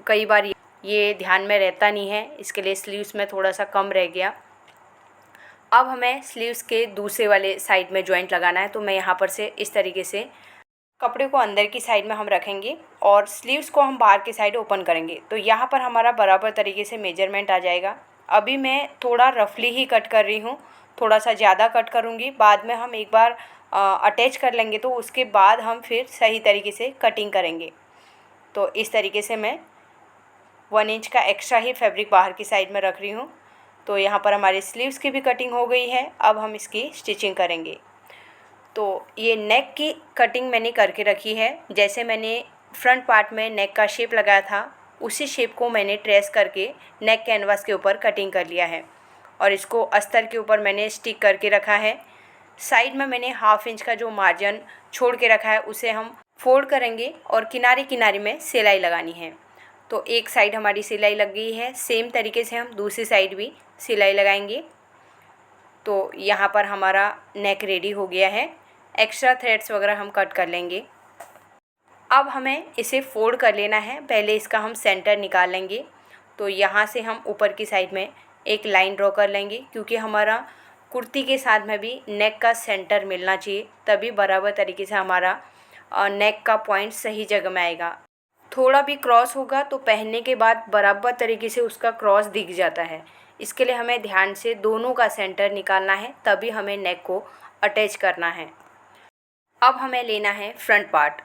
कई बार ये ध्यान में रहता नहीं है, इसके लिए स्लीव्स में थोड़ा सा कम रह गया। अब हमें स्लीव्स के दूसरे वाले साइड में जॉइंट लगाना है। तो मैं यहाँ पर से इस तरीके से कपड़े को अंदर की साइड में हम रखेंगे और स्लीव्स को हम बाहर की साइड ओपन करेंगे। तो यहाँ पर हमारा बराबर तरीके से मेजरमेंट आ जाएगा। अभी मैं थोड़ा रफली ही कट कर रही हूँ, थोड़ा सा ज़्यादा कट करूँगी। बाद में हम एक बार अटैच कर लेंगे तो उसके बाद हम फिर सही तरीके से कटिंग करेंगे। तो इस तरीके से मैं 1 इंच का एक्स्ट्रा ही फैब्रिक बाहर की साइड में रख रही हूँ। तो यहाँ पर हमारे स्लीव्स की भी कटिंग हो गई है। अब हम इसकी स्टिचिंग करेंगे। तो ये नेक की कटिंग मैंने करके रखी है। जैसे मैंने फ्रंट पार्ट में नेक का शेप लगाया था उसी शेप को मैंने ट्रेस करके नेक कैनवास के ऊपर कटिंग कर लिया है और इसको अस्तर के ऊपर मैंने स्टिक करके रखा है। साइड में मैंने 1/2 इंच का जो मार्जिन छोड़ के रखा है उसे हम फोल्ड करेंगे और किनारे किनारे में सिलाई लगानी है। तो एक साइड हमारी सिलाई लग गई है, सेम तरीके से हम दूसरी साइड भी सिलाई लगाएंगे। तो यहाँ पर हमारा नेक रेडी हो गया है। एक्स्ट्रा थ्रेड्स वगैरह हम कट कर लेंगे। अब हमें इसे फोल्ड कर लेना है। पहले इसका हम सेंटर निकाल लेंगे। तो यहाँ से हम ऊपर की साइड में एक लाइन ड्रॉ कर लेंगे, क्योंकि हमारा कुर्ती के साथ में भी नेक का सेंटर मिलना चाहिए, तभी बराबर तरीके से हमारा नेक का पॉइंट सही जगह में आएगा। थोड़ा भी क्रॉस होगा तो पहनने के बाद बराबर तरीके से उसका क्रॉस दिख जाता है। इसके लिए हमें ध्यान से दोनों का सेंटर निकालना है, तभी हमें नेक को अटैच करना है। अब हमें लेना है फ्रंट पार्ट।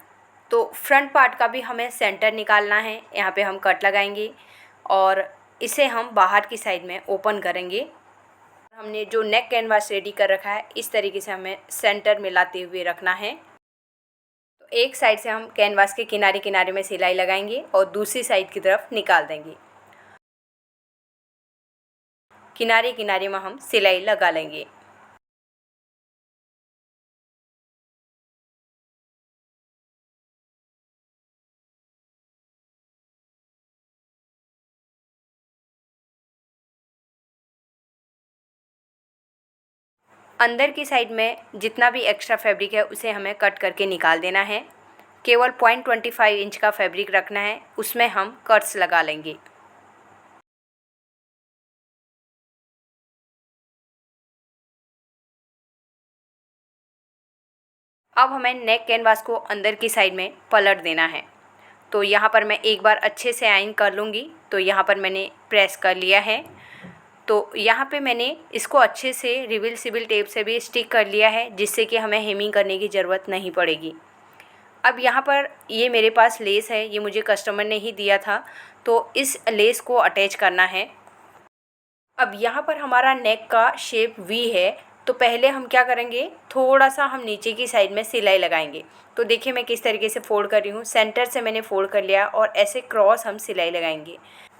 तो फ्रंट पार्ट का भी हमें सेंटर निकालना है। यहाँ पे हम कट लगाएंगे और इसे हम बाहर की साइड में ओपन करेंगे। हमने जो नेक कैनवास रेडी कर रखा है इस तरीके से हमें सेंटर मिलाते हुए रखना है। तो एक साइड से हम कैनवास के किनारे किनारे में सिलाई लगाएंगे और दूसरी साइड की तरफ निकाल देंगे। किनारे किनारे में हम सिलाई लगा लेंगे। अंदर की साइड में जितना भी एक्स्ट्रा फैब्रिक है उसे हमें कट करके निकाल देना है। केवल 0.25 इंच का फैब्रिक रखना है, उसमें हम कट्स लगा लेंगे। अब हमें नेक कैनवास को अंदर की साइड में पलट देना है। तो यहाँ पर मैं एक बार अच्छे से आयरन कर लूँगी। तो यहाँ पर मैंने प्रेस कर लिया है। तो यहाँ पे मैंने इसको अच्छे से रिवील टेप से भी स्टिक कर लिया है, जिससे कि हमें हेमिंग करने की ज़रूरत नहीं पड़ेगी। अब यहाँ पर ये मेरे पास लेस है, ये मुझे कस्टमर ने ही दिया था, तो इस लेस को अटैच करना है। अब यहाँ पर हमारा नेक का शेप वी है, तो पहले हम क्या करेंगे, थोड़ा सा हम नीचे की साइड में सिलाई लगाएंगे। तो देखिए मैं किस तरीके से फोल्ड कर रही हूँ। सेंटर से मैंने फोल्ड कर लिया और ऐसे क्रॉस हम सिलाई लगाएंगे।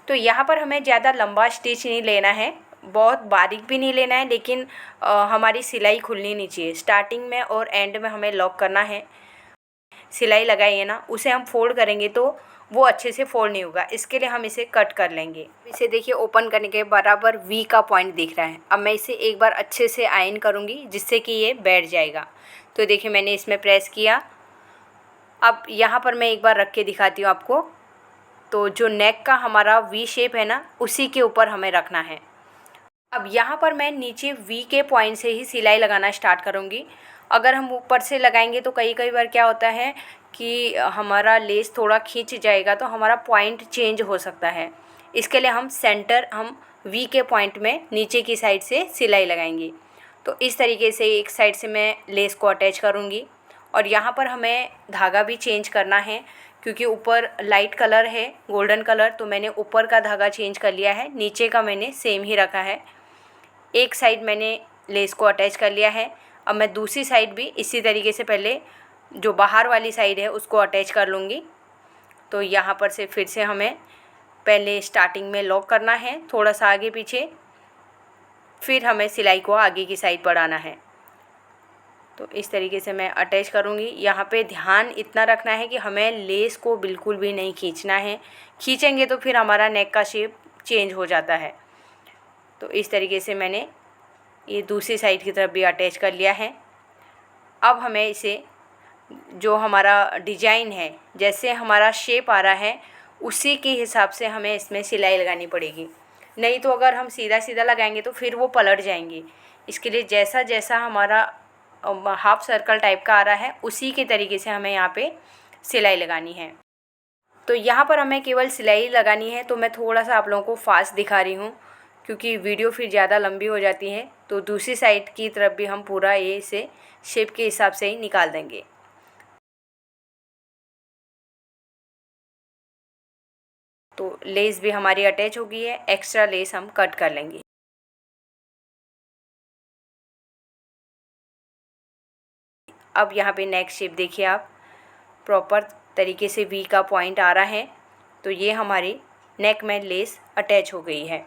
तो यहाँ पर हमें ज़्यादा लंबा स्टिच नहीं लेना है, बहुत बारीक भी नहीं लेना है, लेकिन हमारी सिलाई खुलनी नहीं चाहिए। स्टार्टिंग में और एंड में हमें लॉक करना है। सिलाई लगाई है ना, उसे हम फोल्ड करेंगे तो वो अच्छे से फोल्ड नहीं होगा, इसके लिए हम इसे कट कर लेंगे। इसे देखिए ओपन करने के बराबर वी का पॉइंट दिख रहा है। अब मैं इसे एक बार अच्छे से आयरन करूँगी, जिससे कि ये बैठ जाएगा। तो देखिए मैंने इसमें प्रेस किया। अब यहाँ पर मैं एक बार रख के दिखाती हूँ आपको। तो जो नेक का हमारा वी शेप है ना, उसी के ऊपर हमें रखना है। अब यहाँ पर मैं नीचे वी के पॉइंट से ही सिलाई लगाना स्टार्ट करूँगी। अगर हम ऊपर से लगाएंगे तो कई कई बार क्या होता है कि हमारा लेस थोड़ा खींच जाएगा, तो हमारा पॉइंट चेंज हो सकता है। इसके लिए हम वी के पॉइंट में नीचे की साइड से सिलाई लगाएंगे। तो इस तरीके से एक साइड से मैं लेस को अटैच करूँगी। और यहाँ पर हमें धागा भी चेंज करना है, क्योंकि ऊपर लाइट कलर है गोल्डन कलर, तो मैंने ऊपर का धागा चेंज कर लिया है, नीचे का मैंने सेम ही रखा है। एक साइड मैंने लेस को अटैच कर लिया है। अब मैं दूसरी साइड भी इसी तरीके से पहले जो बाहर वाली साइड है उसको अटैच कर लूँगी। तो यहाँ पर से फिर से हमें पहले स्टार्टिंग में लॉक करना है, थोड़ा सा आगे पीछे, फिर हमें सिलाई को आगे की साइड बढ़ाना है। तो इस तरीके से मैं अटैच करूँगी। यहाँ पे ध्यान इतना रखना है कि हमें लेस को बिल्कुल भी नहीं खींचना है, खींचेंगे तो फिर हमारा नेक का शेप चेंज हो जाता है। तो इस तरीके से मैंने ये दूसरी साइड की तरफ भी अटैच कर लिया है। अब हमें इसे जो हमारा डिजाइन है, जैसे हमारा शेप आ रहा है उसी के हिसाब से हमें इसमें सिलाई लगानी पड़ेगी, नहीं तो अगर हम सीधा सीधा लगाएंगे तो फिर वो पलट जाएंगी। इसके लिए जैसा जैसा हमारा हाफ सर्कल टाइप का आ रहा है उसी के तरीके से हमें यहाँ पे सिलाई लगानी है। तो यहाँ पर हमें केवल सिलाई लगानी है, तो मैं थोड़ा सा आप लोगों को फास्ट दिखा रही हूँ क्योंकि वीडियो फिर ज़्यादा लंबी हो जाती है। तो दूसरी साइड की तरफ भी हम पूरा ये इसे शेप के हिसाब से ही निकाल देंगे। तो लेस भी हमारी अटैच हो गई है, एक्स्ट्रा लेस हम कट कर लेंगे। अब यहाँ पे नेक शेप देखिए आप, प्रॉपर तरीके से वी का पॉइंट आ रहा है। तो ये हमारी नेक में लेस अटैच हो गई है।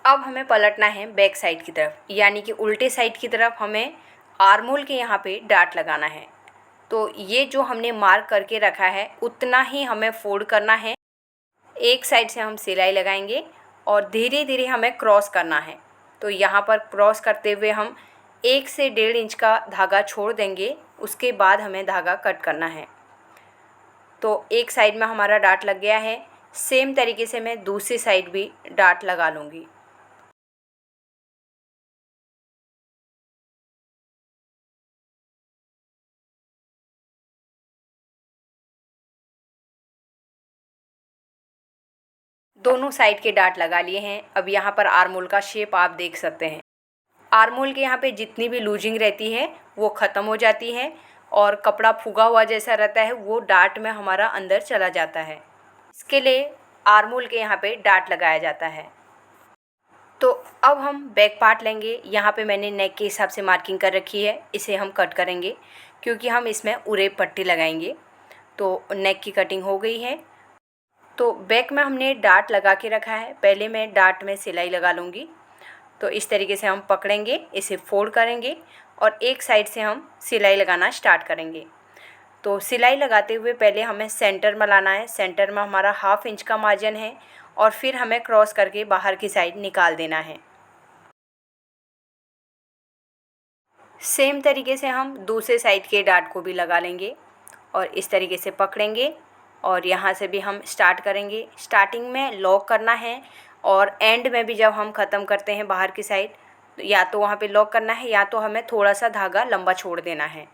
अब हमें पलटना है बैक साइड की तरफ, यानी कि उल्टे साइड की तरफ हमें आर्मोल के यहाँ पे डाट लगाना है। तो ये जो हमने मार्क करके रखा है उतना ही हमें फोल्ड करना है। एक साइड से हम सिलाई लगाएंगे और धीरे धीरे हमें क्रॉस करना है। तो यहाँ पर क्रॉस करते हुए हम 1 से 1.5 इंच का धागा छोड़ देंगे, उसके बाद हमें धागा कट करना है। तो एक साइड में हमारा डाट लग गया है, सेम तरीके से मैं दूसरी साइड भी डाट लगा लूँगी। दोनों साइड के डाट लगा लिए हैं। अब यहाँ पर आर्मोल का शेप आप देख सकते हैं। आर्मोल के यहाँ पे जितनी भी लूजिंग रहती है वो ख़त्म हो जाती है और कपड़ा फूगा हुआ जैसा रहता है वो डाट में हमारा अंदर चला जाता है। इसके लिए आर्मोल के यहाँ पे डाट लगाया जाता है। तो अब हम बैक पार्ट लेंगे। यहाँ पे मैंने नेक के हिसाब से मार्किंग कर रखी है, इसे हम कट करेंगे क्योंकि हम इसमें उरेब पट्टी लगाएंगे। तो नेक की कटिंग हो गई है। तो बैक में हमने डाट लगा के रखा है, पहले मैं डाट में सिलाई लगा लूँगी। तो इस तरीके से हम पकड़ेंगे, इसे फोल्ड करेंगे और एक साइड से हम सिलाई लगाना स्टार्ट करेंगे। तो सिलाई लगाते हुए पहले हमें सेंटर में लाना है। सेंटर में हमारा 1/2 इंच का मार्जिन है और फिर हमें क्रॉस करके बाहर की साइड निकाल देना है। सेम तरीके से हम दूसरे साइड के डाट को भी लगा लेंगे और इस तरीके से पकड़ेंगे और यहाँ से भी हम स्टार्ट करेंगे। स्टार्टिंग में लॉक करना है और एंड में भी जब हम ख़त्म करते हैं बाहर की साइड, या तो वहाँ पे लॉक करना है या तो हमें थोड़ा सा धागा लंबा छोड़ देना है।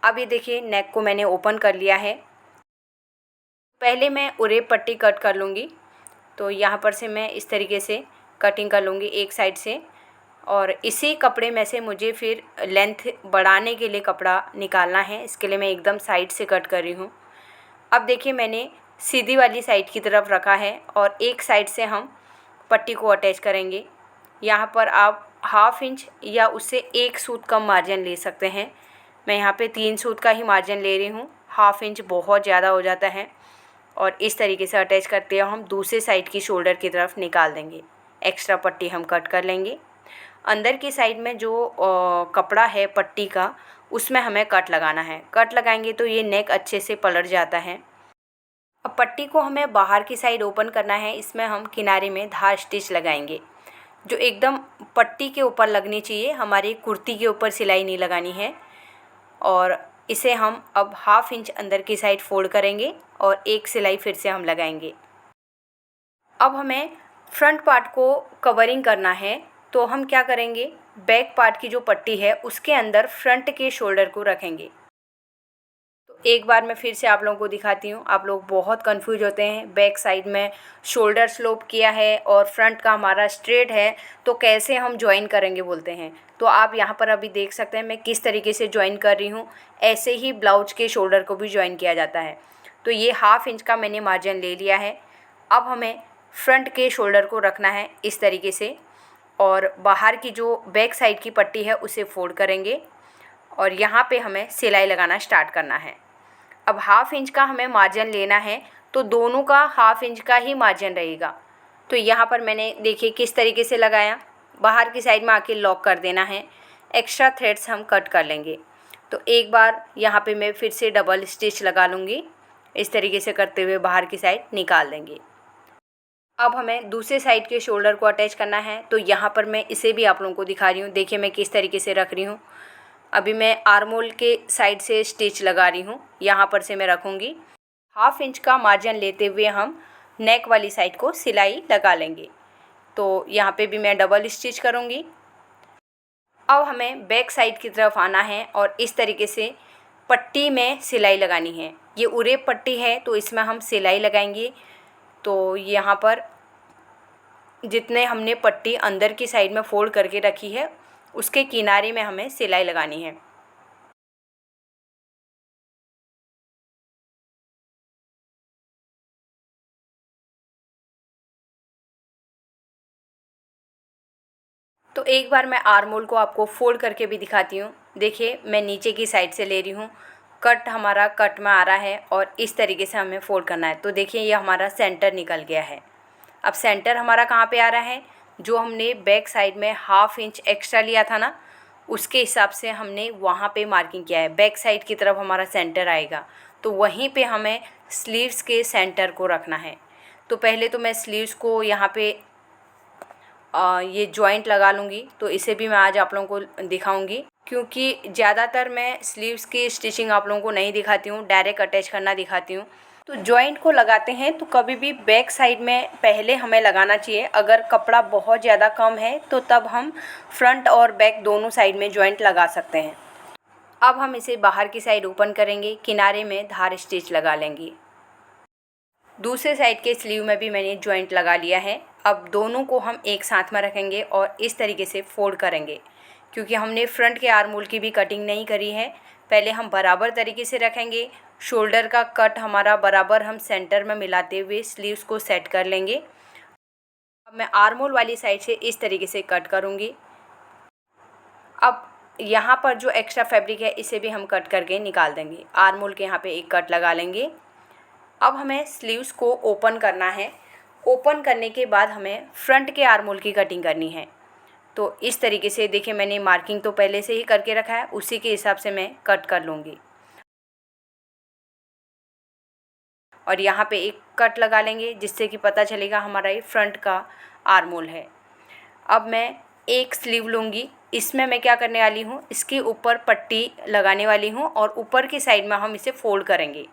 अब ये देखिए नेक को मैंने ओपन कर लिया है। पहले मैं उरेब पट्टी कट कर लूँगी। तो यहाँ पर से मैं इस तरीके से कटिंग कर लूँगी एक साइड से और इसी कपड़े में से मुझे फिर लेंथ बढ़ाने के लिए कपड़ा निकालना है। इसके लिए मैं एकदम साइड से कट कर रही हूँ। अब देखिए मैंने सीधी वाली साइड की तरफ रखा है और एक साइड से हम पट्टी को अटैच करेंगे। यहाँ पर आप 1/2 इंच या उससे 1 सूत कम मार्जिन ले सकते हैं। मैं यहाँ पे 3 सूत का ही मार्जिन ले रही हूँ, 1/2 इंच बहुत ज़्यादा हो जाता है। और इस तरीके से अटैच करते हुए हम दूसरे साइड की शोल्डर की तरफ निकाल देंगे। एक्स्ट्रा पट्टी हम कट कर लेंगे। अंदर की साइड में जो कपड़ा है पट्टी का, उसमें हमें कट लगाना है। कट लगाएंगे तो ये नेक अच्छे से पलट जाता है। अब पट्टी को हमें बाहर की साइड ओपन करना है। इसमें हम किनारे में धार स्टिच लगाएंगे जो एकदम पट्टी के ऊपर लगनी चाहिए, हमारी कुर्ती के ऊपर सिलाई नहीं लगानी है। और इसे हम अब 1/2 इंच अंदर की साइड फोल्ड करेंगे और एक सिलाई फिर से हम लगाएंगे। अब हमें फ्रंट पार्ट को कवरिंग करना है, तो हम क्या करेंगे, बैक पार्ट की जो पट्टी है उसके अंदर फ्रंट के शोल्डर को रखेंगे। तो एक बार मैं फिर से आप लोगों को दिखाती हूँ। आप लोग बहुत कंफ्यूज होते हैं, बैक साइड में शोल्डर स्लोप किया है और फ्रंट का हमारा स्ट्रेट है, तो कैसे हम ज्वाइन करेंगे बोलते हैं। तो आप यहाँ पर अभी देख सकते हैं मैं किस तरीके से ज्वाइन कर रही हूँ। ऐसे ही ब्लाउज के शोल्डर को भी ज्वाइन किया जाता है। तो ये 1/2 इंच का मैंने मार्जिन ले लिया है। अब हमें फ्रंट के शोल्डर को रखना है इस तरीके से, और बाहर की जो बैक साइड की पट्टी है उसे फोल्ड करेंगे और यहाँ पे हमें सिलाई लगाना स्टार्ट करना है। अब 1/2 इंच का हमें मार्जिन लेना है, तो दोनों का 1/2 इंच का ही मार्जिन रहेगा। तो यहाँ पर मैंने देखिए किस तरीके से लगाया, बाहर की साइड में आके लॉक कर देना है। एक्स्ट्रा थ्रेड्स हम कट कर लेंगे। तो एक बार यहाँ पे मैं फिर से डबल स्टिच लगा लूँगी। इस तरीके से करते हुए बाहर की साइड निकाल देंगे। अब हमें दूसरे साइड के शोल्डर को अटैच करना है, तो यहाँ पर मैं इसे भी आप लोगों को दिखा रही हूँ। देखिए मैं किस तरीके से रख रही हूँ। अभी मैं आर्म होल के साइड से स्टिच लगा रही हूँ, यहाँ पर से मैं रखूँगी। 1/2 इंच का मार्जिन लेते हुए हम नेक वाली साइड को सिलाई लगा लेंगे। तो यहाँ पे भी मैं डबल स्टिच करूँगी। अब हमें बैक साइड की तरफ आना है और इस तरीके से पट्टी में सिलाई लगानी है। ये उरेब पट्टी है तो इसमें हम सिलाई लगाएंगे। तो यहाँ पर जितने हमने पट्टी अंदर की साइड में फोल्ड करके रखी है उसके किनारे में हमें सिलाई लगानी है। तो एक बार मैं आर्म होल को आपको फोल्ड करके भी दिखाती हूँ। देखिए मैं नीचे की साइड से ले रही हूँ, कट हमारा कट में आ रहा है और इस तरीके से हमें फोल्ड करना है। तो देखिए ये हमारा सेंटर निकल गया है। अब सेंटर हमारा कहाँ पे आ रहा है, जो हमने बैक साइड में 1/2 इंच एक्स्ट्रा लिया था ना, उसके हिसाब से हमने वहाँ पे मार्किंग किया है। बैक साइड की तरफ हमारा सेंटर आएगा, तो वहीं पे हमें स्लीव्स के सेंटर को रखना है। तो पहले तो मैं स्लीव्स को यहाँ पे ये जॉइंट लगा लूँगी। तो इसे भी मैं आज आप लोगों को दिखाऊंगी, क्योंकि ज़्यादातर मैं स्लीव्स की स्टिचिंग आप लोगों को नहीं दिखाती हूँ, डायरेक्ट अटैच करना दिखाती हूँ। तो जॉइंट को लगाते हैं तो कभी भी बैक साइड में पहले हमें लगाना चाहिए। अगर कपड़ा बहुत ज़्यादा कम है तो तब हम फ्रंट और बैक दोनों साइड में जॉइंट लगा सकते हैं। अब हम इसे बाहर की साइड ओपन करेंगे, किनारे में धार स्टिच लगा लेंगे। दूसरे साइड के स्लीव में भी मैंने जॉइंट लगा लिया है। अब दोनों को हम एक साथ में रखेंगे और इस तरीके से फोल्ड करेंगे, क्योंकि हमने फ्रंट के आर्म होल की भी कटिंग नहीं करी है। पहले हम बराबर तरीके से रखेंगे, शोल्डर का कट हमारा बराबर हम सेंटर में मिलाते हुए स्लीव्स को सेट कर लेंगे। अब मैं आर्म होल वाली साइड से इस तरीके से कट करूँगी। अब यहाँ पर जो एक्स्ट्रा फैब्रिक है इसे भी हम कट करके निकाल देंगे। आर्म होल के यहाँ पे एक कट लगा लेंगे। अब हमें स्लीव्स को ओपन करना है। ओपन करने के बाद हमें फ्रंट के आर्म होल की कटिंग करनी है। तो इस तरीके से देखिए मैंने मार्किंग तो पहले से ही करके रखा है, उसी के हिसाब से मैं कट कर लूँगी और यहाँ पे एक कट लगा लेंगे, जिससे कि पता चलेगा हमारा ये फ्रंट का आर्म होल है। अब मैं एक स्लीव लूँगी। इसमें मैं क्या करने वाली हूँ, इसके ऊपर पट्टी लगाने वाली हूँ और ऊपर की साइड में हम इसे फोल्ड करेंगे।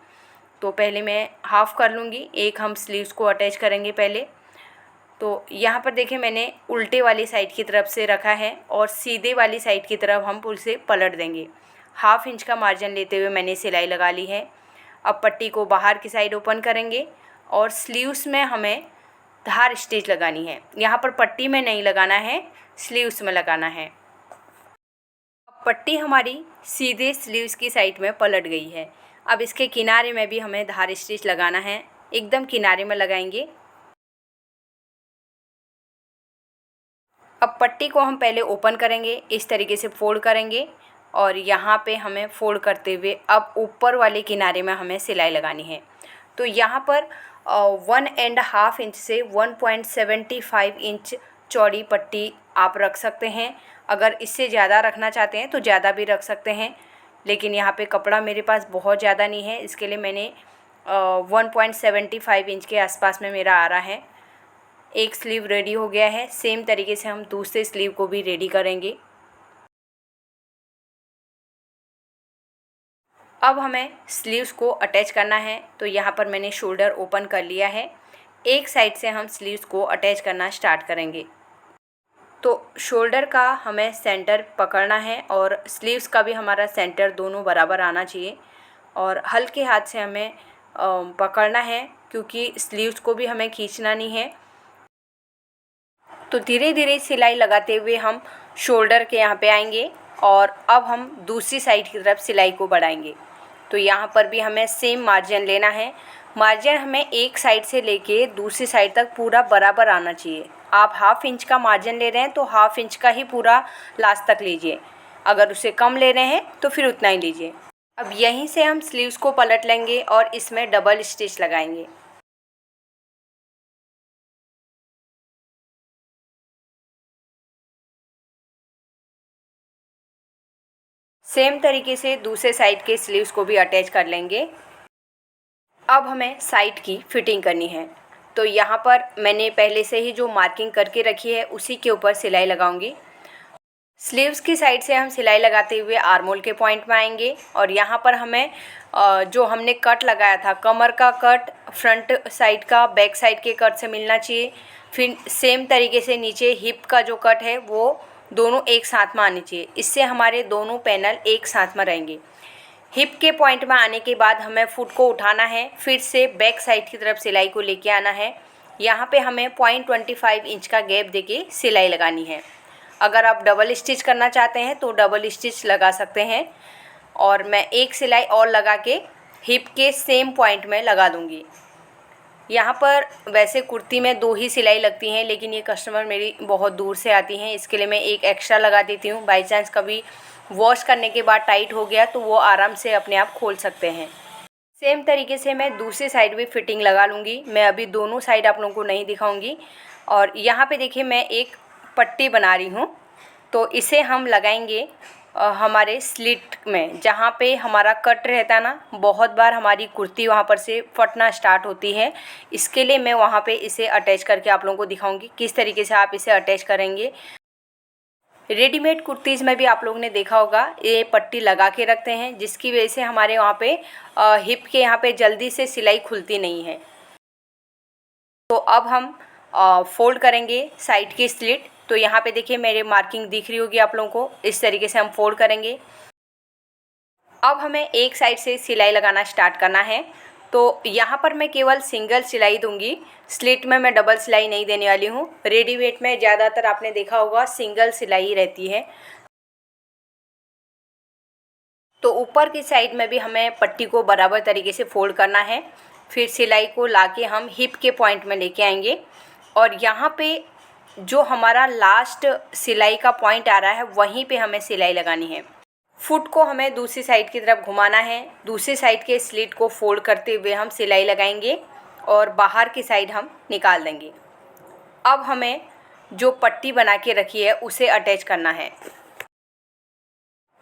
तो पहले मैं हाफ़ कर लूँगी, एक हम स्लीव्स को अटैच करेंगे पहले। तो यहाँ पर देखिए मैंने उल्टे वाली साइड की तरफ से रखा है और सीधे वाली साइड की तरफ हम उसे पलट देंगे। 1/2 इंच का मार्जिन लेते हुए मैंने सिलाई लगा ली है। अब पट्टी को बाहर की साइड ओपन करेंगे और स्लीव्स में हमें धार स्टिच लगानी है। यहाँ पर पट्टी में नहीं लगाना है, स्लीव्स में लगाना है। अब पट्टी हमारी सीधे स्लीव्स की साइड में पलट गई है। अब इसके किनारे में भी हमें धार स्टिच लगाना है, एकदम किनारे में लगाएंगे। अब पट्टी को हम पहले ओपन करेंगे, इस तरीके से फोल्ड करेंगे और यहाँ पे हमें फोल्ड करते हुए अब ऊपर वाले किनारे में हमें सिलाई लगानी है। तो यहाँ पर 1.5 इंच से 1.75 इंच चौड़ी पट्टी आप रख सकते हैं। अगर इससे ज़्यादा रखना चाहते हैं तो ज़्यादा भी रख सकते हैं, लेकिन यहाँ पे कपड़ा मेरे पास बहुत ज़्यादा नहीं है, इसके लिए मैंने 1.75 इंच के आसपास में मेरा आ रहा है। एक स्लीव रेडी हो गया है। सेम तरीके से हम दूसरे स्लीव को भी रेडी करेंगे। अब हमें स्लीव्स को अटैच करना है। तो यहाँ पर मैंने शोल्डर ओपन कर लिया है। एक साइड से हम स्लीव्स को अटैच करना स्टार्ट करेंगे। तो शोल्डर का हमें सेंटर पकड़ना है और स्लीव्स का भी हमारा सेंटर दोनों बराबर आना चाहिए और हल्के हाथ से हमें पकड़ना है, क्योंकि स्लीव्स को भी हमें खींचना नहीं है। तो धीरे धीरे सिलाई लगाते हुए हम शोल्डर के यहाँ पे आएंगे और अब हम दूसरी साइड की तरफ सिलाई को बढ़ाएंगे। तो यहाँ पर भी हमें सेम मार्जिन लेना है। मार्जिन हमें एक साइड से लेके दूसरी साइड तक पूरा बराबर आना चाहिए। आप हाफ इंच का मार्जिन ले रहे हैं तो हाफ इंच का ही पूरा लास्ट तक लीजिए। अगर उससे कम ले रहे हैं तो फिर उतना ही लीजिए। अब यहीं से हम स्लीव्स को पलट लेंगे और इसमें डबल स्टिच लगाएंगे। सेम तरीके से दूसरे साइड के स्लीव्स को भी अटैच कर लेंगे। अब हमें साइड की फिटिंग करनी है। तो यहाँ पर मैंने पहले से ही जो मार्किंग करके रखी है उसी के ऊपर सिलाई लगाऊंगी। स्लीव्स की साइड से हम सिलाई लगाते हुए आर्म होल के पॉइंट में आएंगे और यहाँ पर हमें जो हमने कट लगाया था, कमर का कट फ्रंट साइड का बैक साइड के कट से मिलना चाहिए। फिर सेम तरीके से नीचे हिप का जो कट है वो दोनों एक साथ में आने चाहिए। इससे हमारे दोनों पैनल एक साथ में रहेंगे। हिप के पॉइंट में आने के बाद हमें फुट को उठाना है, फिर से बैक साइड की तरफ सिलाई को लेके आना है। यहाँ पे हमें 0.25 इंच का गैप देके सिलाई लगानी है। अगर आप डबल स्टिच करना चाहते हैं तो डबल स्टिच लगा सकते हैं और मैं एक सिलाई और लगा के हिप के सेम पॉइंट में लगा दूँगी। यहाँ पर वैसे कुर्ती में 2 ही सिलाई लगती हैं, लेकिन ये कस्टमर मेरी बहुत दूर से आती हैं, इसके लिए मैं एक एक्स्ट्रा लगा देती हूँ। बाई चांस कभी वॉश करने के बाद टाइट हो गया तो वो आराम से अपने आप खोल सकते हैं। सेम तरीके से मैं दूसरी साइड भी फिटिंग लगा लूँगी। मैं अभी दोनों साइड आप लोगों को नहीं दिखाऊंगी। और यहाँ पे देखिए मैं एक पट्टी बना रही हूँ, तो इसे हम लगाएंगे हमारे स्लिट में, जहाँ पे हमारा कट रहता है ना, बहुत बार हमारी कुर्ती वहाँ पर से फटना स्टार्ट होती है। इसके लिए मैं वहाँ पे इसे अटैच करके आप लोगों को दिखाऊंगी किस तरीके से आप इसे अटैच करेंगे। रेडीमेड कुर्तीज़ में भी आप लोगों ने देखा होगा ये पट्टी लगा के रखते हैं, जिसकी वजह से हमारे वहाँ पे हिप के यहाँ पे जल्दी से सिलाई खुलती नहीं है। तो अब हम फोल्ड करेंगे साइड की स्लिट। तो यहाँ पे देखिए मेरे मार्किंग दिख रही होगी आप लोगों को। इस तरीके से हम फोल्ड करेंगे। अब हमें एक साइड से सिलाई लगाना स्टार्ट करना है। तो यहाँ पर मैं केवल सिंगल सिलाई दूंगी, स्लिट में मैं डबल सिलाई नहीं देने वाली हूँ। रेडीमेड में ज़्यादातर आपने देखा होगा सिंगल सिलाई रहती है। तो ऊपर की साइड में भी हमें पट्टी को बराबर तरीके से फोल्ड करना है। फिर सिलाई को लाके हम हिप के पॉइंट में लेके आएंगे और यहाँ पे जो हमारा लास्ट सिलाई का पॉइंट आ रहा है वहीं पे हमें सिलाई लगानी है। फुट को हमें दूसरी साइड की तरफ घुमाना है। दूसरी साइड के स्लिट को फोल्ड करते हुए हम सिलाई लगाएंगे और बाहर की साइड हम निकाल देंगे। अब हमें जो पट्टी बना के रखी है उसे अटैच करना है।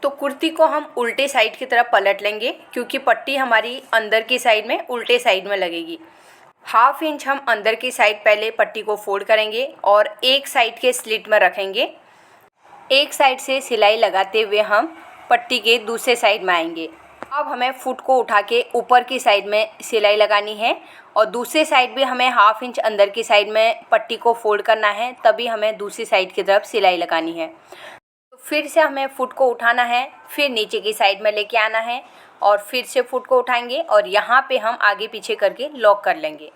तो कुर्ती को हम उल्टे साइड की तरफ पलट लेंगे, क्योंकि पट्टी हमारी अंदर की साइड में उल्टे साइड में लगेगी। हाफ इंच हम अंदर की साइड पहले पट्टी को फोल्ड करेंगे और एक साइड के स्लिट में रखेंगे। एक साइड से सिलाई लगाते हुए हम पट्टी के दूसरे साइड में आएंगे। अब हमें फुट को उठा के ऊपर की साइड में सिलाई लगानी है और दूसरे साइड भी हमें हाफ इंच अंदर की साइड में पट्टी को फोल्ड करना है, तभी हमें दूसरी साइड की तरफ सिलाई लगानी है। तो फिर से हमें फुट को उठाना है, फिर नीचे की साइड में लेके आना है और फिर से फुट को उठाएंगे और यहाँ पे हम आगे पीछे करके लॉक कर लेंगे।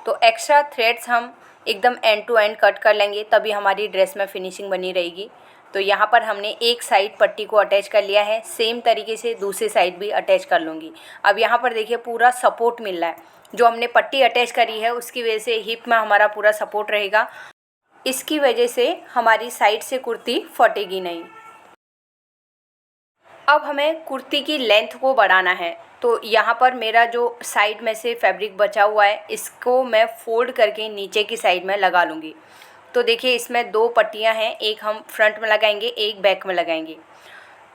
तो एक्स्ट्रा थ्रेड्स हम एकदम एंड टू एंड कट कर लेंगे, तभी हमारी ड्रेस में फिनिशिंग बनी रहेगी। तो यहाँ पर हमने एक साइड पट्टी को अटैच कर लिया है, सेम तरीके से दूसरी साइड भी अटैच कर लूँगी। अब यहाँ पर देखिए पूरा सपोर्ट मिल रहा है। जो हमने पट्टी अटैच करी है उसकी वजह से हिप में हमारा पूरा सपोर्ट रहेगा। इसकी वजह से हमारी साइड से कुर्ती फटेगी नहीं। अब हमें कुर्ती की लेंथ को बढ़ाना है। तो यहाँ पर मेरा जो साइड में से फैब्रिक बचा हुआ है इसको मैं फोल्ड करके नीचे की साइड में लगा लूँगी। तो देखिए इसमें 2 पट्टियाँ हैं, एक हम फ्रंट में लगाएंगे, एक बैक में लगाएंगे।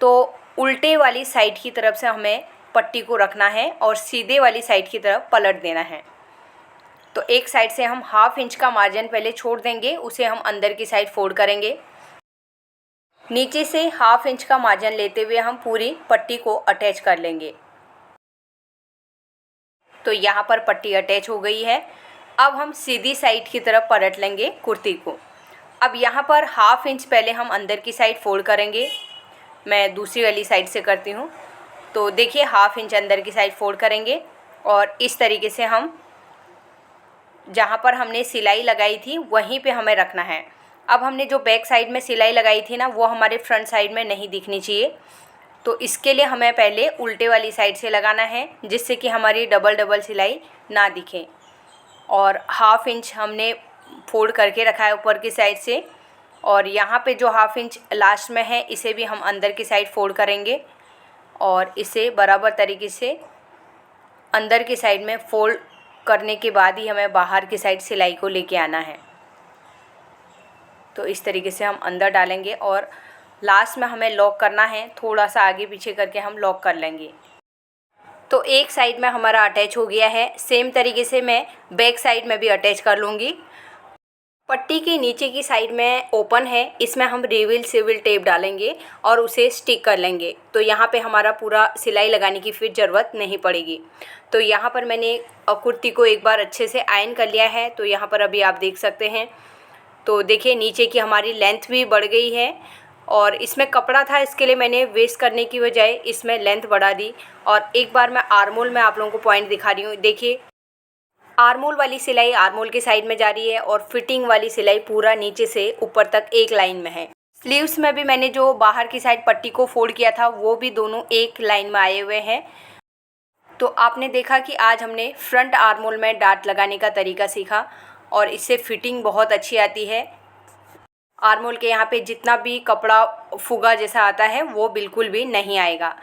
तो उल्टे वाली साइड की तरफ से हमें पट्टी को रखना है और सीधे वाली साइड की तरफ पलट देना है। तो एक साइड से हम हाफ इंच का मार्जिन पहले छोड़ देंगे, उसे हम अंदर की साइड फोल्ड करेंगे। नीचे से हाफ इंच का मार्जिन लेते हुए हम पूरी पट्टी को अटैच कर लेंगे। तो यहाँ पर पट्टी अटैच हो गई है। अब हम सीधी साइड की तरफ पलट लेंगे कुर्ती को। अब यहाँ पर 1/2 इंच पहले हम अंदर की साइड फोल्ड करेंगे। मैं दूसरी वाली साइड से करती हूँ। तो देखिए 1/2 इंच अंदर की साइड फोल्ड करेंगे और इस तरीके से हम जहाँ पर हमने सिलाई लगाई थी वहीं पे हमें रखना है। अब हमने जो बैक साइड में सिलाई लगाई थी ना, वो हमारे फ्रंट साइड में नहीं दिखनी चाहिए। तो इसके लिए हमें पहले उल्टे वाली साइड से लगाना है, जिससे कि हमारी डबल सिलाई ना दिखे। और 1/2 इंच हमने फोल्ड करके रखा है ऊपर की साइड से, और यहाँ पे जो 1/2 इंच लास्ट में है इसे भी हम अंदर की साइड फोल्ड करेंगे और इसे बराबर तरीके से अंदर की साइड में फोल्ड करने के बाद ही हमें बाहर की साइड सिलाई को लेके आना है। तो इस तरीके से हम अंदर डालेंगे और लास्ट में हमें लॉक करना है, थोड़ा सा आगे पीछे करके हम लॉक कर लेंगे। तो एक साइड में हमारा अटैच हो गया है। सेम तरीके से मैं बैक साइड में भी अटैच कर लूँगी। पट्टी के नीचे की साइड में ओपन है, इसमें हम रिवील सिविल टेप डालेंगे और उसे स्टिक कर लेंगे। तो यहाँ पे हमारा पूरा सिलाई लगाने की फिर ज़रूरत नहीं पड़ेगी। तो यहाँ पर मैंने कुर्ती को एक बार अच्छे से आयरन कर लिया है। तो यहाँ पर अभी आप देख सकते हैं। तो देखिए नीचे की हमारी लेंथ भी बढ़ गई है, और इसमें कपड़ा था, इसके लिए मैंने वेस्ट करने की बजाय इसमें लेंथ बढ़ा दी। और एक बार मैं आर्मोल में आप लोगों को पॉइंट दिखा रही हूँ। देखिए आर्मोल वाली सिलाई आर्मोल के साइड में जा रही है और फिटिंग वाली सिलाई पूरा नीचे से ऊपर तक एक लाइन में है। स्लीव्स में भी मैंने जो बाहर की साइड पट्टी को फोल्ड किया था वो भी दोनों एक लाइन में आए हुए हैं। तो आपने देखा कि आज हमने फ्रंट आर्मोल में डार्ट लगाने का तरीका सीखा और इससे फिटिंग बहुत अच्छी आती है। आर्मोल के यहाँ पे जितना भी कपड़ा फुगा जैसा आता है वो बिल्कुल भी नहीं आएगा।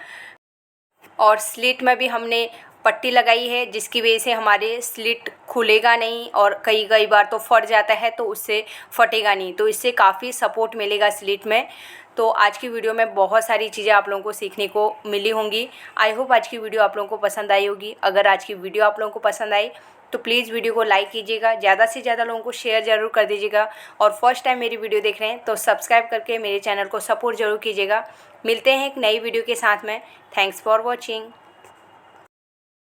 और स्लिट में भी हमने पट्टी लगाई है, जिसकी वजह से हमारे स्लिट खुलेगा नहीं और कई बार तो फट जाता है, तो उससे फटेगा नहीं। तो इससे काफ़ी सपोर्ट मिलेगा स्लिट में। तो आज की वीडियो में बहुत सारी चीज़ें आप लोगों को सीखने को मिली होंगी। आई होप आज की वीडियो आप लोगों को पसंद आई होगी। अगर आज की वीडियो आप लोगों को पसंद आई तो प्लीज़ वीडियो को लाइक कीजिएगा, ज़्यादा से ज़्यादा लोगों को शेयर ज़रूर कर दीजिएगा। और फर्स्ट टाइम मेरी वीडियो देख रहे हैं तो सब्सक्राइब करके मेरे चैनल को सपोर्ट ज़रूर कीजिएगा। मिलते हैं एक नई वीडियो के साथ में। Thanks for watching.